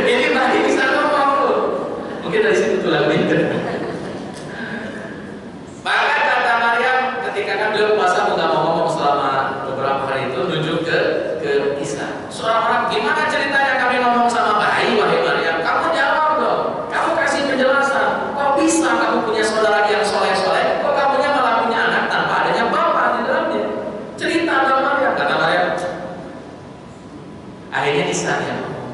Ini bayi bisa ngomong loh. Mungkin dari situ tuh lagunya. Maka kata Maryam ketika kan beliau puasa nggak mau ngomong selama beberapa hari itu, nunjuk ke Isa. Seorang orang, gimana ceritanya kami ngomong sama bayi, wahai Maryam? Kamu jawab dong. Kamu kasih penjelasan. Kok bisa kamu punya saudara yang soleh-soleh? Kok kamunya malah punya anak tanpa adanya bapak di dalamnya? Cerita dong Maryam. Kata Maryam. Akhirnya Isa yang ngomong.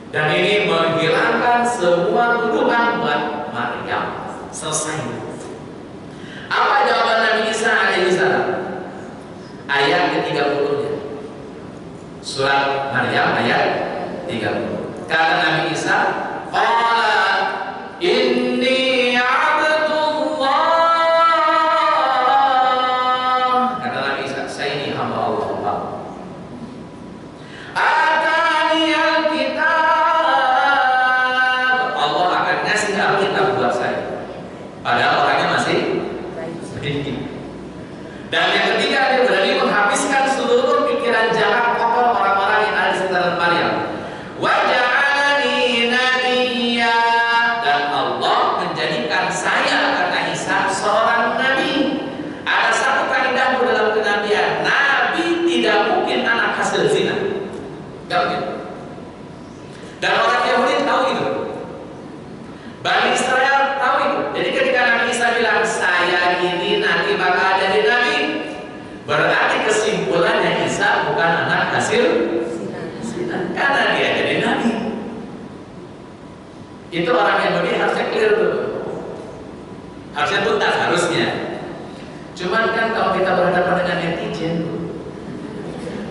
Dan ini menghilangkan semua tuduhan buat Maryam. Selesai. Apa jawaban Nabi Isa alaihissalam? Ayat ke-30-nya. Surat Maryam ayat 30. Kata Nabi Isa, qala inni abdullah. Kata Nabi Isa, saya ini hamba Allah. Atani al-kitab. Allah akan ngasih Alkitab buat saya. Padahal orangnya masih sedikit. Dan yang ketiga, dia berani menghabiskan seluruh pikiran jahat kotor orang-orang yang ada di sekitar Maryam. Wa ja'alani nabiyya. Enggak begitu. Dan orang Yahudi tahu itu. Bani Israel tahu itu. Jadi ketika Nabi Isa bilang saya ini nanti bakal jadi nabi, berarti kesimpulannya Isa bukan anak hasil zina, karena dia jadi nabi. Itu orang Yahudi harusnya clear tuh. Harusnya tuntas harusnya. Cuman kan kalau kita berhadapan dengan netizen,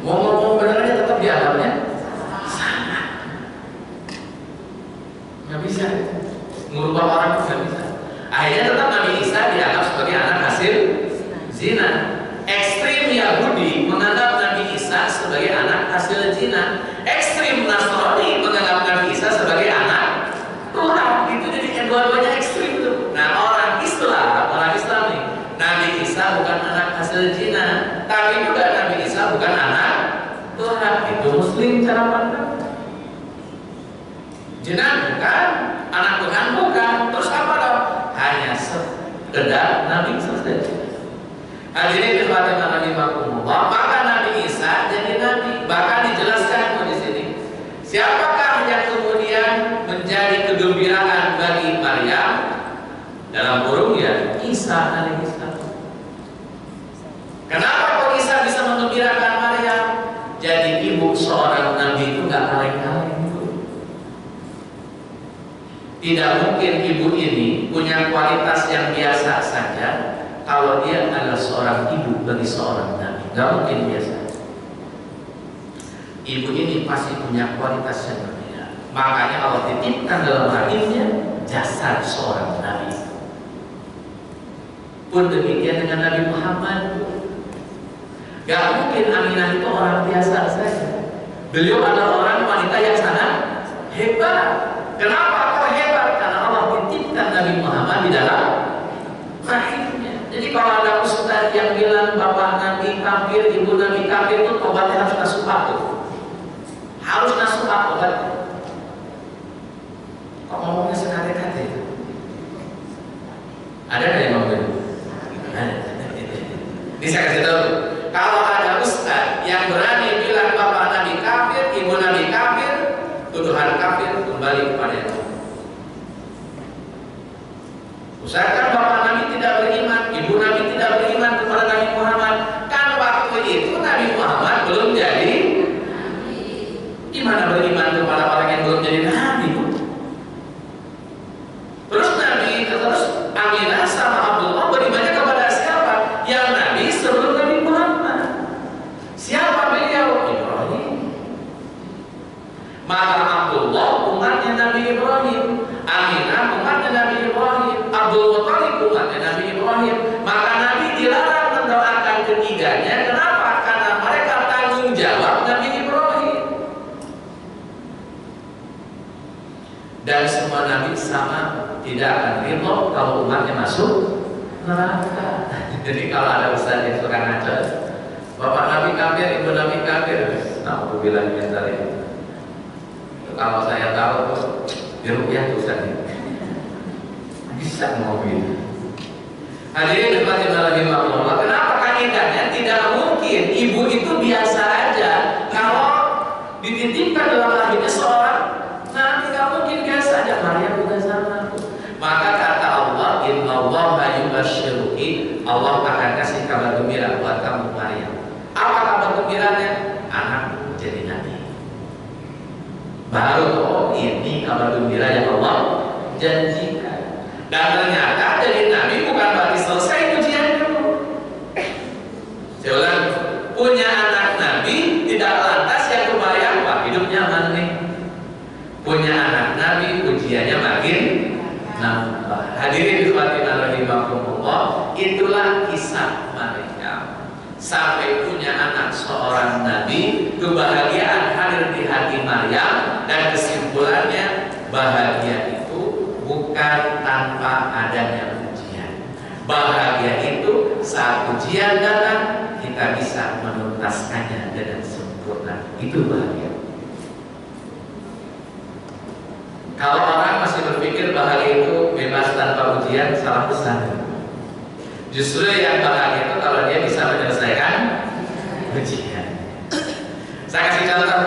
mau ngomong benernya tetap dianggapnya salah. Nggak bisa ngubah orang itu, nggak bisa. Akhirnya tetap Nabi Isa dianggap sebagai anak hasil zina. Ekstrim Yahudi menganggap Nabi Isa sebagai anak hasil zina. Ekstrim Nasrani menganggap Nabi Isa sebagai anak Tuhan. Itu jadi dua-duanya ekstrim itu. Nah orang Islam nih, Nabi Isa bukan anak hasil zina, tapi juga Nabi Isa bukan anak Tuhan. Itu Muslim cara pandang. Zina bukan, anak Tuhan bukan. Terus apa dong? Hanya sekedar Nabi saja. Hadirin dirahmati Allah, maka Nabi Isa jadi nabi. Bahkan dijelaskan di sini, siapakah yang kemudian menjadi kegembiraan bagi Maryam? Dalam kurung ya Isa alaihissalam. Kenapa kok Isa bisa menggembirakan Maryam? Jadi ibu seorang nabi itu nggak kaleng-kaleng. Tidak mungkin ibu ini punya kualitas yang biasa saja kalau dia adalah seorang ibu bagi seorang nabi. Nggak mungkin biasa. Ibu ini pasti punya kualitas yang berbeda. Makanya Allah titipkan dalam rahimnya jasad seorang nabi. Pun demikian dengan Nabi Muhammad. Gak mungkin Aminah itu orang biasa saja. Beliau adalah orang wanita yang sangat hebat. Kenapa kok hebat? Karena Allah titipkan Nabi Muhammad di dalam rahimnya. Jadi kalau ada ustaz yang bilang bapak Nabi kafir, ibu Nabi kafir, itu tobatnya harus nasuhat tuh. Harus nasuhat tobatnya. Kok ngomongnya sekate-kate itu? Ada nggak yang ngomong itu? Ini saya kasih tahu. Kalau ada ustaz yang berani bilang bapak Nabi kafir, ibu Nabi kafir, tuduhan kafir kembali kepada Allah. Usahakan bapak Nabi tidak beriman, ibu Nabi tidak beriman kepada Nabi Muhammad. Kan waktu itu Nabi Muhammad belum jadi nabi. Gimana beriman kepada orang yang belum jadi nabi? Terus Aminah sama Abdullah berimannya kepada siapa? Yang nabi sebelum Nabi Muhammad. Siapa beliau? Ibrahim. Maka Abdullah umatnya Nabi Ibrahim, Aminah umatnya Nabi Ibrahim, Abdul Muthalib umatnya Nabi Ibrahim. Maka Nabi dilarang mendoakan ketiganya. Kenapa? Karena mereka tanggung jawab Nabi Ibrahim. Dan semua Nabi sama, tidak akan ridho kalau umatnya masuk neraka. Jadi kalau ada ustaz yang suka ngaco, bapak Nabi kafir, ibu Nabi kafir, nah aku bilang dari itu. Kalau saya tahu tuh di rupiah tuh ustaz bisa ngomong gitu. Hadirin dirahmati Allah, kenapa kaidahnya tidak mungkin ibu itu biasa aja kalau dititipkan dalam lahirnya seorang nabi, nggak mungkin biasa aja. Maryam juga sama. Maka kata Allah, Innallaha yubasyyiruki, Allah akan kasih kabar gembira buat kamu Maryam. Apa kabar gembiranya? Anak jadi nabi. Baru oh ini kabar gembira yang Allah janjikan. Dan ternyata jadi nabi bukan berarti selesai ujiannya. Saya ulang, punya anak nabi tidak lantas yang kebayang wah hidupnya aman nih. Punya anak nabi ujiannya makin nambah. Hadirin rahimakumullah, itulah kisah mereka. Sampai punya anak seorang nabi, kebahagiaan hadir di hati Maryam, dan kesimpulannya bahagia itu bukan tanpa adanya ujian. Bahagia itu saat ujian datang kita bisa menuntaskannya dengan sempurna. Itu bahagia. Kalau orang masih berpikir bahagia itu bebas tanpa ujian, salah besar. Justru yang bahagia itu kalau dia bisa menyelesaikan ujian. Saya kasih contoh.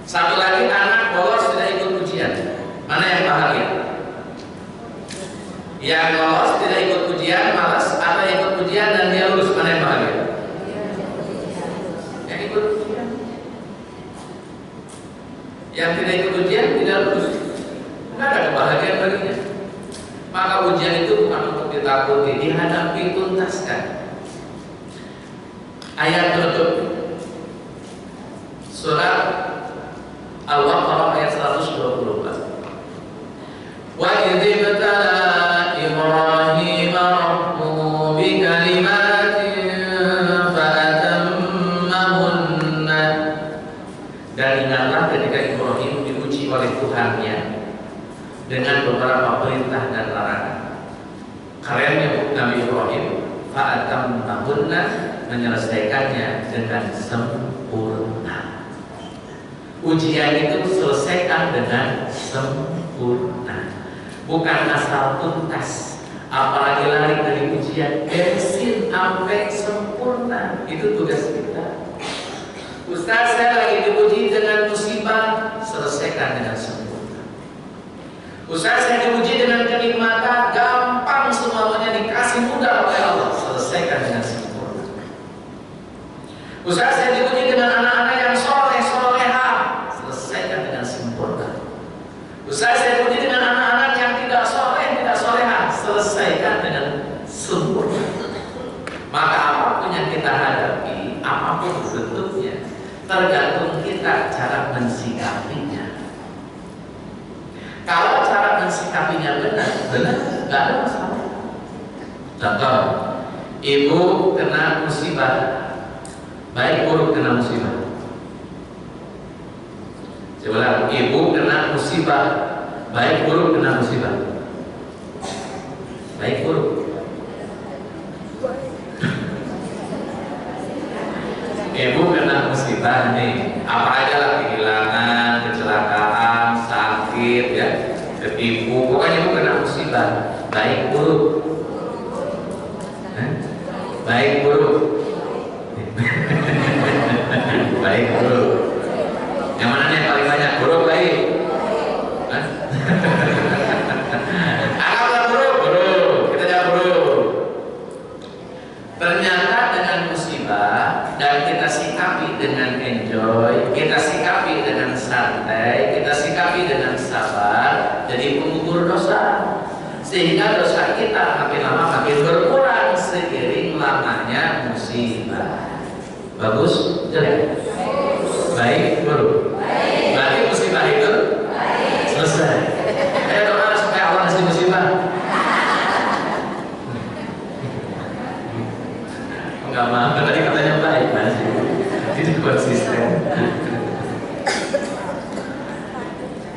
Satu lagi, anak bolos tidak ikut ujian. Mana yang bahagia? Yang lolos tidak ikut ujian, malas, atau ikut ujian dan dia lulus, mana yang bahagia? Yang ikut ujian. Yang tidak ikut ujian tidak lulus, nggak ada kebahagiaan baginya. Maka ujian itu bukan untuk ditakuti, dihadapi, tuntaskan. Ayat penutup surat Al-Baqarah ayat 124. Wa idh ibtala Ibrahim rabbuhu bikalimatin fatammahunna. Dan ingatlah ketika Ibrahim diuji oleh Tuhannya dengan beberapa perintah dan larangan. Karenanya Nabi Ibrahim fatammahunna, menyelesaikannya dengan sempurna. Ujian itu selesaikan dengan sempurna, bukan asal tuntas. Apalagi lari dari ujian, beresin sampai sempurna. Itu tugas kita. Ustaz, saya lagi diuji dengan musibah, selesaikan dengan sempurna. Ustaz, saya diuji dengan kenikmatan, gampang semuanya dikasih mudah oleh Allah, selesaikan dengan sempurna. Ustaz, saya diuji dengan anak-anak yang soleh, soleha, selesaikan dengan sempurna. Ustaz, saya diuji dengan anak-anak yang tidak soleh, tidak soleha, selesaikan dengan sempurna. Maka apapun yang kita hadapi, apapun bentuknya, tergantung kita cara mensikapinya. Kalau cara mensikapinya benar, nggak ada masalah. Contoh, ibu kena musibah, baik buruk kena musibah. Coba, ibu kena musibah, baik buruk kena musibah. Baik buruk. Ibu kena musibah nih, apa aja lah, kehilangan, kecelakaan, sakit, ya, ketipu, pokoknya ibu kena musibah, baik buruk. Baik buruk. Baik buruk. Yang mana nih yang paling banyak? Buruk, baik? Anggaplah buruk, buruk. Kita jawab buruk. Ternyata dengan musibah dan kita sikapi dengan enjoy, kita sikapi dengan santai, kita sikapi dengan sabar, jadi pengukur dosa. Sehingga dosa kita makin lama makin berkurang seiring lamanya musibah. Bagus? Jelek? Baik? Buruk? Berarti musibah itu selesai. Ayo doa supaya Allah ngasih musibah. Enggak mau, tadi katanya baik, masih tidak konsisten.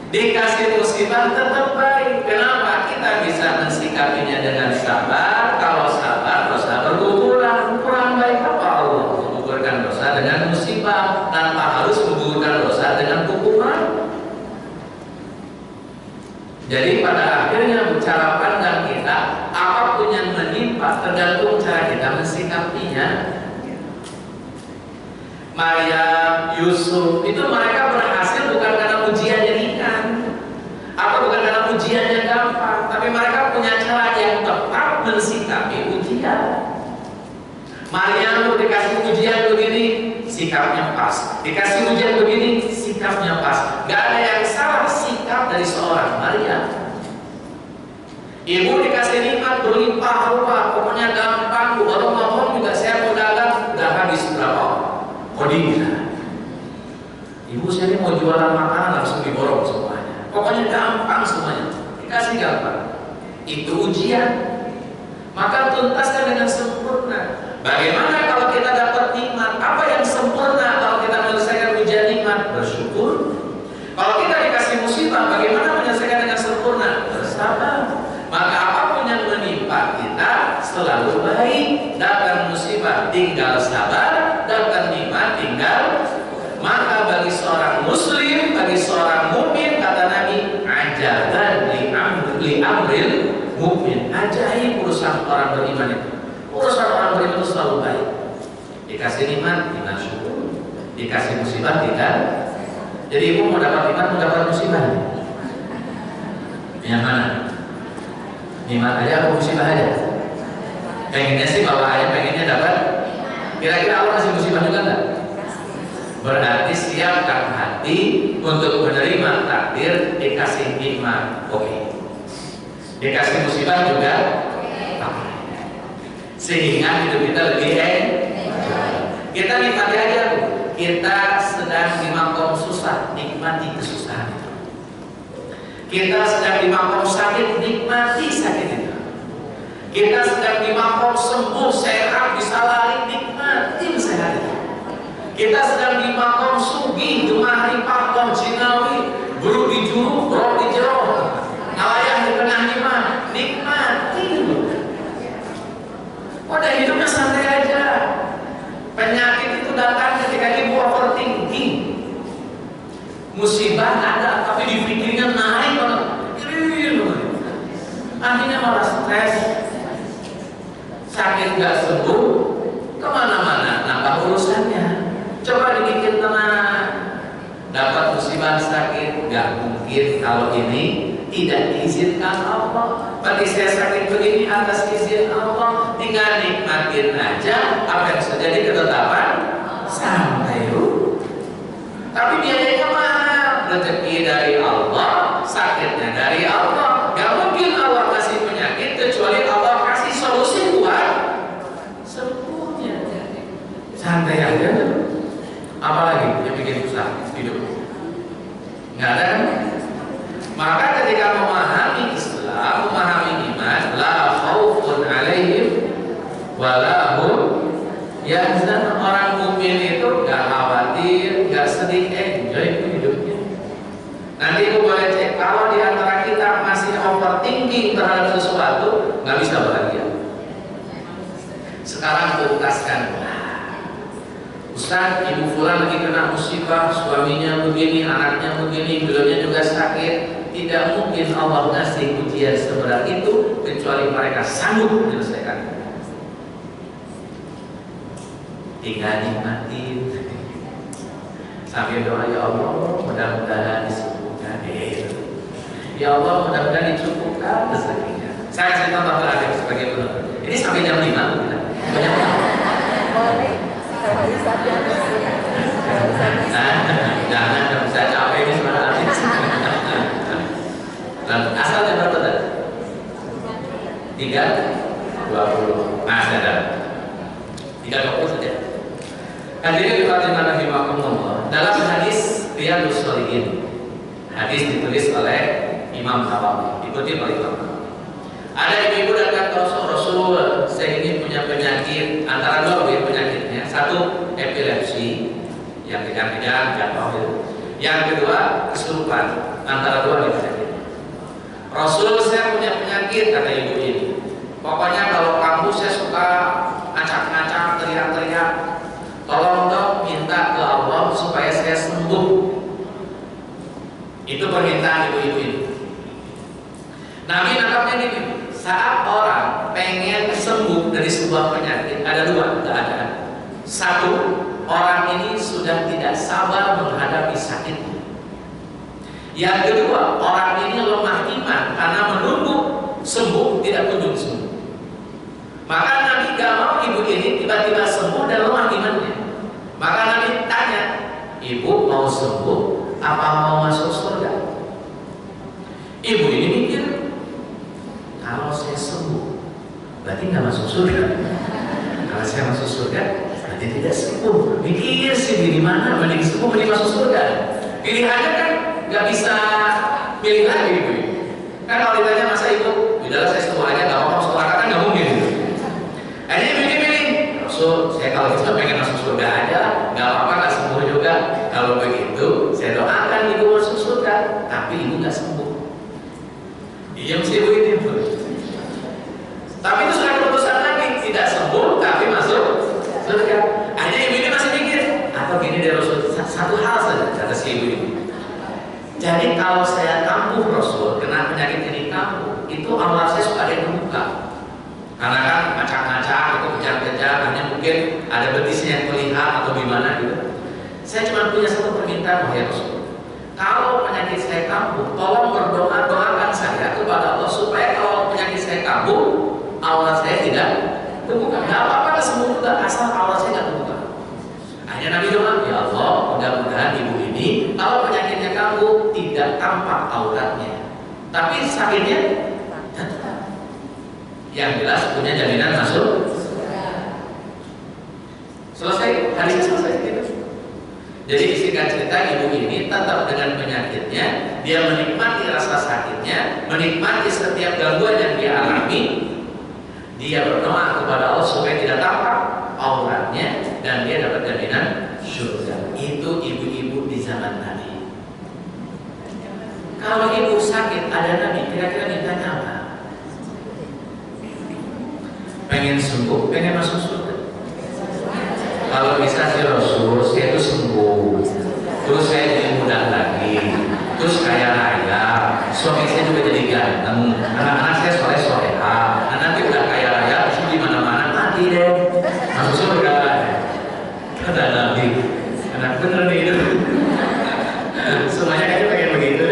Dikasih musibah tetap baik. Kenapa? Kita bisa mensikapinya dengan sabar. Kalau sabar, dosa berguguran. Kurang baik apa Allah menggugurkan dosa dengan musibah tanpa harus menggugurkan dosa dengan hukuman. Jadi pada akhirnya cara pandang kita, apapun yang menimpa tergantung cara kita mensikapinya. Maryam, Yusuf, itu mereka berhasil bukan karena ujiannya ringan atau bukan karena ujiannya gampang, tapi mereka punya cara yang tepat mensikapi ujian. Maryam dikasih ujian begini, sikapnya pas. Dikasih ujian begini, sikapnya pas. Gak ada yang salah sikap dari seorang Maryam. Ibu dikasih nikmat berlimpah ruah, pokoknya gampang. Baru ngomong juga saya mau dagang, udah habis berapa? Koding. Ibu saya ini mau jualan makanan langsung diborong semuanya. Pokoknya gampang semuanya. Dikasih gampang. Itu ujian. Maka tuntaskan dengan sempurna. Bagaimana kalau kita dapat nikmat? Apa yang sempurna kalau kita menyelesaikan ujian nikmat? Bersyukur. Kalau kita dikasih musibah, bagaimana menyelesaikan dengan sempurna? Bersabar. Maka apapun yang menimpa kita selalu baik. Datang musibah tinggal sabar, datang nikmat tinggal. Maka bagi seorang muslim, bagi seorang mukmin, kata Nabi, ajaban li amril mukmin. Ajaib urusan orang beriman itu. Urusan orang beriman itu selalu baik. Dikasih nikmat, kita syukur. Dikasih musibah, tidak Jadi ibu mau dapat nikmat, mau dapat musibah? Yang mana? Nikmat aja atau musibah aja? Pengennya sih bawaannya pengennya dapat. Kira-kira Allah kasih musibah juga enggak? Berarti siapkan hati untuk menerima takdir, dikasih nikmat, oke. Dikasih musibah juga, sehingga hidup kita lebih kita nikmati aja. Kita sedang di makom susah, nikmati kesusahan. Kita sedang di makom sakit, nikmati sakit itu. Kita sedang di makom sembuh, sehat, bisa lari, nikmati sehat itu. Kita sedang di makom sugi, gemari, pakom, sinawi, buru di juru, bro di jero, awayah di tengah iman, nikmati dulu. Udah hidupnya santai aja. Penyakit itu datang ketika ibu overthinking. Musibah ada, tapi dipikirnya naik banget. Akhirnya malah stres. Sakit gak sembuh, kemana-mana nambah urusannya. Coba dibikin tenang. Dapat musibah sakit, gak mungkin kalau ini tidak diizinkan Allah. Bagi saya sakit begini atas izin Allah, tinggal nikmatin aja apa yang sudah jadi ketetapan santai yuk. Tapi biayanya mahal. Rezeki dari Allah, sakitnya dari Allah. Gak mungkin Allah kasih penyakit kecuali Allah kasih solusi buat sembuhnya. Santai aja. Apalagi yang bikin susah hidup? Nggak ada kan? Maka ketika memahami Islam, memahami iman, la khaufun alaihim wa la hum yahzanun. Orang mukmin itu nggak khawatir, nggak sedih, enjoy hidupnya. Nanti ibu boleh cek, kalau di antara kita masih overthinking terhadap sesuatu, nggak bisa bahagia. Sekarang tuntaskan. Ustaz, ibu fulan lagi kena musibah, suaminya begini, anaknya begini, beliaunya juga sakit. Tidak mungkin Allah ngasih ujian seberat itu kecuali mereka sanggup menyelesaikan. Tinggal nikmatin sambil doa, ya Allah mudah-mudahan disebutkan, ya Allah mudah-mudahan dicukupkan rezekinya. Saya kasih contoh terakhir sebagai penutup. Ini sampai jam 5 banyak jangan bisa capek ini sebenarnya. Asal jam berapa tadi? 3:20. Nah, sudah. 3:20 saja. Hadirin dikhawatirkan rahimakumullah. Dalam hadis Riyadhus Shalihin, hadis ditulis oleh Imam Nawawi, dikutip oleh Imam Nawawi. Ada ibu-ibu datang ke Rasul, saya ini punya penyakit, antara dua penyakitnya. Satu epilepsi, yang kejang-kejang jatuh. Yang kedua kesurupan, antara dua penyakit. Rasul, saya punya penyakit, kata ibu ini. Pokoknya kalau kamu saya suka ngacak-ngacak, teriak-teriak. Tolong dong minta ke Allah supaya saya sembuh. Itu permintaan ibu-ibu ini. Nabi nangkapnya gini. Saat orang pengen sembuh dari sebuah penyakit, ada dua keadaan. Satu, orang ini sudah tidak sabar menghadapi sakitnya. Yang kedua, orang ini lemah iman karena menunggu sembuh tidak kunjung sembuh. Maka Nabi gak mau ibu ini tiba-tiba sembuh dan lemah imannya. Maka Nabi tanya, ibu mau sembuh apa mau masuk surga? Ibu ini mikir, kalau saya sembuh berarti nggak masuk surga. Kalau saya masuk surga berarti tidak sembuh. Mikir sih di mana mending sembuh mending masuk surga. Pilihannya kan nggak bisa pilih lagi ibu. Kan kalau ditanya masa ibu, udahlah saya sembuh aja nggak mau masuk neraka kan nggak mungkin. Akhirnya pilih. Rasul, saya kalau gitu pengen masuk surga aja, nggak apa-apa nggak sembuh juga. Kalau begitu saya doakan ibu masuk surga, tapi ibu nggak sembuh. Iya mesti ibu ini. Tapi itu sudah keputusan Nabi, tidak sembuh tapi masuk surga. Akhirnya ibu ini masih mikir, atau gini dari Rasul, satu hal saja kata si ibu ini. Jadi kalau saya kambuh Rasul, kena penyakit ini kambuh, itu amal saya suka ada yang terbuka. Karena kan ngacak-ngacak atau kejang-kejang, hanya mungkin ada betisnya yang terlihat atau gimana gitu. Saya cuma punya satu permintaan, wahai Rasul. kalau penyakit saya kambuh, tolong doakan saya kepada Allah supaya kalau penyakit saya kambuh, aurat saya tidak terbuka. Nggak apa-apa sembuh juga asal aurat saya tidak terbuka. Hanya Nabi doa, ya Allah, mudah-mudahan ibu ini kalau penyakitnya kambuh tidak tampak auratnya, tapi sakitnya yang jelas punya jaminan masuk. Selesai, hadisnya selesai gitu. Jadi singkat cerita, ibu ini tetap dengan penyakitnya, dia menikmati rasa sakitnya, menikmati setiap gangguan yang dia alami. Dia berdoa kepada Allah supaya tidak tampak auratnya dan dia dapat jaminan surga. Itu ibu-ibu di zaman Nabi. Kalau ibu sakit ada Nabi, kira-kira ditanya apa? Pengen sembuh, pengen masuk surga. Kalau bisa si Rasul, saya itu sembuh, terus saya jadi muda lagi, terus kaya raya, suami saya juga jadi ganteng, anak-anak saya soleh-soleha, nanti udah kaya raya, terus di mana-mana mati deh, masuk surga. Kata Nabi, anak bener nih itu. Semuanya kayaknya pengen begitu.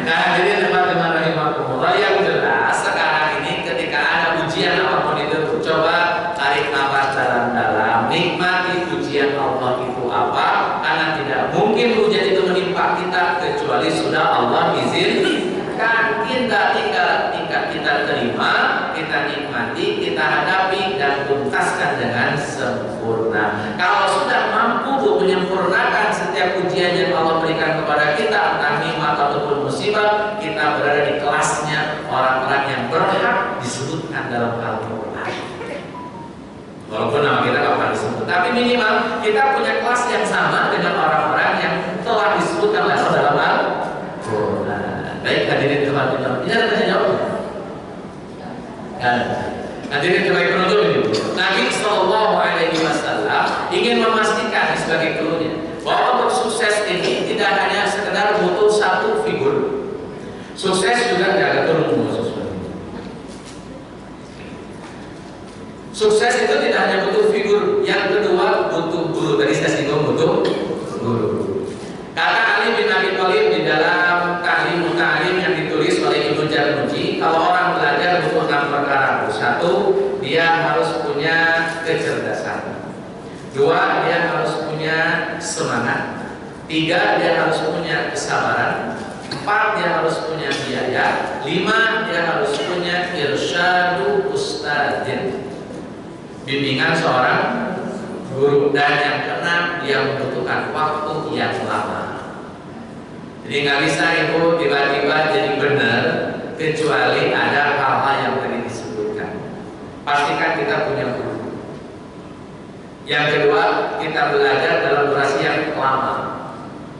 Nah, jadi teman-teman rahimakumullah, yang jelas sekarang ini ketika ada ujian apapun itu, coba tarik nafas dalam-dalam, nikmati ujian Allah itu apa, karena tidak mungkin ujian itu menimpa kita kecuali sudah Allah izinkan. Kita tinggal kita terima, kita nikmati, kita hadapi dan tuntaskan dengan sempurna. Kalau sudah mampu menyempurnakan setiap ujian yang Allah berikan kepada kita, entah nikmat ataupun musibah, kita berada di kelasnya orang-orang yang berhak disebutkan dalam Al-Quran. Walaupun nama kita gak pernah disebut, tapi minimal kita punya kelas yang sama dengan orang-orang yang telah disebutkan oleh Allah dalam Al-Quran. Baik, hadirin teman-teman, ini ada tanya jawab? Hadirin sebagai penutup ini, Nabi SAW ingin memastikan sebagai keluarnya bahwa untuk sukses ini tidak hanya sekedar butuh satu figur. Sukses juga tidak turun sesuatu. Sukses itu tidak hanya butuh figur, yang kedua butuh guru. Tadi saya singgung butuh guru. Kata Ali bin Abi Thalib di dalam Tahrim Muta'alim yang ditulis oleh Ibnu Jarmuji, kalau orang belajar butuh 6 perkara. Satu, dia harus punya kecerdasan. Dua, dia harus punya semangat. Tiga, dia harus punya kesabaran. 4, dia harus punya biaya. 5, dia harus punya irsyadu ustadzin, bimbingan seorang guru. Dan yang keenam, dia membutuhkan waktu yang lama. Jadi nggak bisa ibu tiba-tiba jadi benar kecuali ada hal-hal yang tadi disebutkan. Pastikan kita punya guru. Yang kedua, kita belajar dalam durasi yang lama.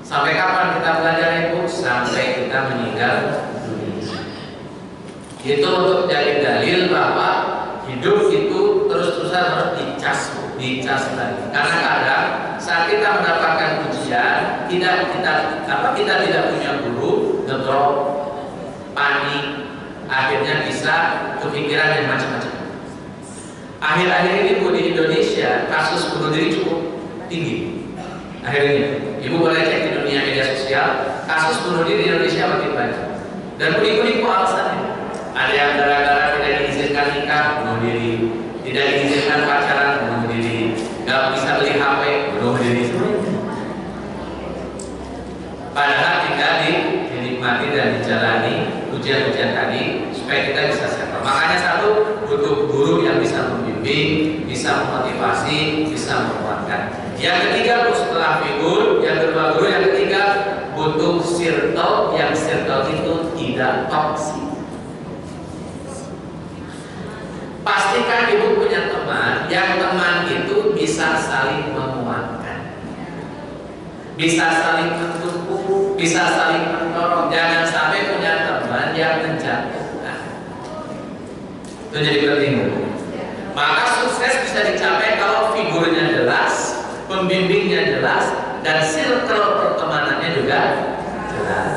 Sampai kapan kita belajar ibu? Sampai kita meninggal dunia. Itu untuk jadi dalil bahwa hidup itu terus-terusan harus dicas lagi. Karena kadang saat kita mendapatkan ujian, kita tidak punya guru, ngedrop, panik, akhirnya bisa kepikiran yang macam-macam. Akhir-akhir ini ibu di Indonesia kasus bunuh diri cukup tinggi. Akhirnya, ibu boleh cek di dunia media sosial, kasus bunuh diri di Indonesia makin banyak. Dan unik-unik kok alasannya. Ada yang gara-gara tidak diizinkan nikah, bunuh diri, tidak diizinkan pacaran, bunuh diri, nggak bisa beli HP, bunuh diri. Padahal tinggal dinikmati dan dijalani ujian-ujian tadi supaya kita bisa sehat. Makanya satu, butuh guru yang bisa membimbing, bisa memotivasi, bisa menguatkan. Yang ketiga, setelah figur, yang kedua guru, yang ketiga butuh circle, yang circle itu tidak toksik. Pastikan ibu punya teman, yang teman itu bisa saling menguatkan, bisa saling mendukung, bisa saling mendorong. Jangan sampai punya teman yang menjatuhkan. Itu jadi penting. Maka sukses bisa dicapai kalau figurnya jelas, pembimbingnya jelas, dan circle pertemanannya juga jelas.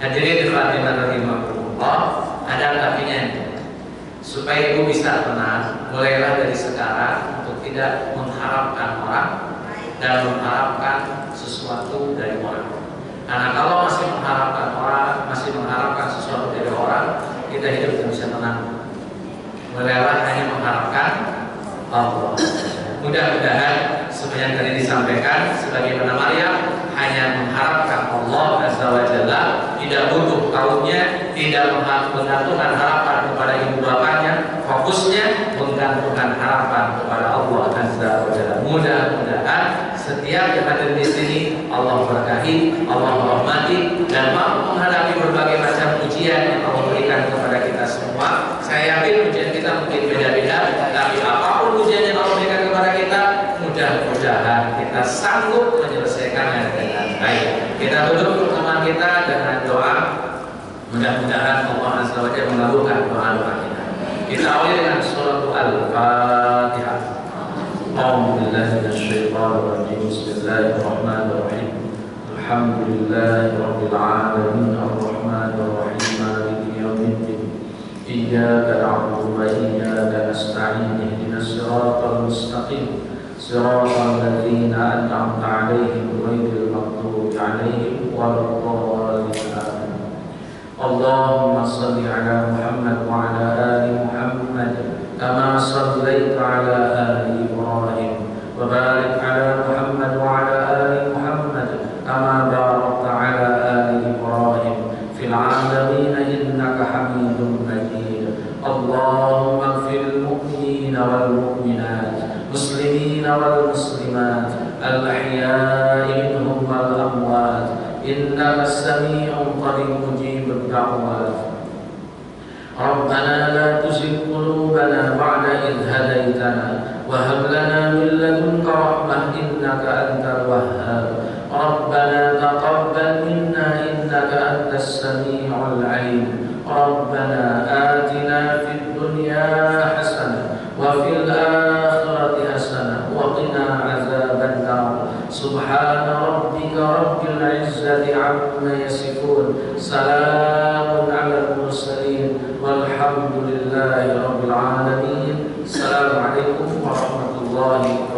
Hadirin rahimahullah, ada tapinya. Supaya ibu bisa tenang, mulailah dari sekarang untuk tidak mengharapkan orang dan mengharapkan sesuatu dari orang. Karena kalau masih mengharapkan orang, masih mengharapkan sesuatu dari orang, kita hidup tidak bisa tenang. Melewat hanya mengharapkan Allah. Mudah-mudahan seperti yang tadi disampaikan, sebagaimana Maryam hanya mengharapkan Allah Azza wa Jalla, tidak butuh kaumnya, tidak menggantungkan harapan kepada ibu bapaknya, fokusnya menggantungkan harapan kepada Allah Azza wa Jalla. Mudah-mudahan setiap yang ada di sini Allah berkahi, Allah merahmati, dan mampu menghadapi berbagai macam ujian yang Allah berikan kepada kita semua. Saya yakin ujian kita mungkin beda-beda, tapi apapun ujian yang Allah berikan kepada kita, mudah-mudahan kita sanggup menyelesaikannya dengan baik. Kita tutup pertemuan kita dengan doa. Mudah-mudahan Allah Azza wa Jalla mengabulkan doa-doa kita. Kita awali dengan surah Al-Fatihah. A'udzubillahi minasyaitonir rajim. Bismillahirrahmanirrahim. Alhamdulillahirabbil alamin arrahmanir rahim maliki yaumiddin. Iyyaka na'budu wa iyyaka nasta'in. Ihdinas siratal mustaqim. Siratal ladzina an'amta 'alaihim ghairil maghdubi 'alaihim waladdallin. Allahumma shalli 'ala Muhammad wa 'ala ali Muhammad kama shallaita 'ala ali Ibrahim wa barik 'ala Muhammad wa 'ala ali Muhammad kama barakta 'ala ali Ibrahim fil 'alamin innaka Hamidum Majid. Allahumma ighfir lil mu'minina wal mu'minat, muslimina wal muslimat, al-ahya'i minhum wal amwat, innaka as-sami'u qarib mujibud da'wat. Rabbana la tuzigh qulubana ba'da idh hadaytana wa hab lana min ladunka rahmah innaka antal wahhab. Rabbana taqabbal minna innaka antas sami'ul 'alim. Rabbana atina fid dunya hasanah wa fil akhirati hasanah wa qina 'adzabannar. Subhana rabbika rabbil 'izzati 'amma yasifun. Salamun 'alal mursalin walhamdulillahi rabbil 'alamin. Assalamualaikum warahmatullahi wabarakatuh.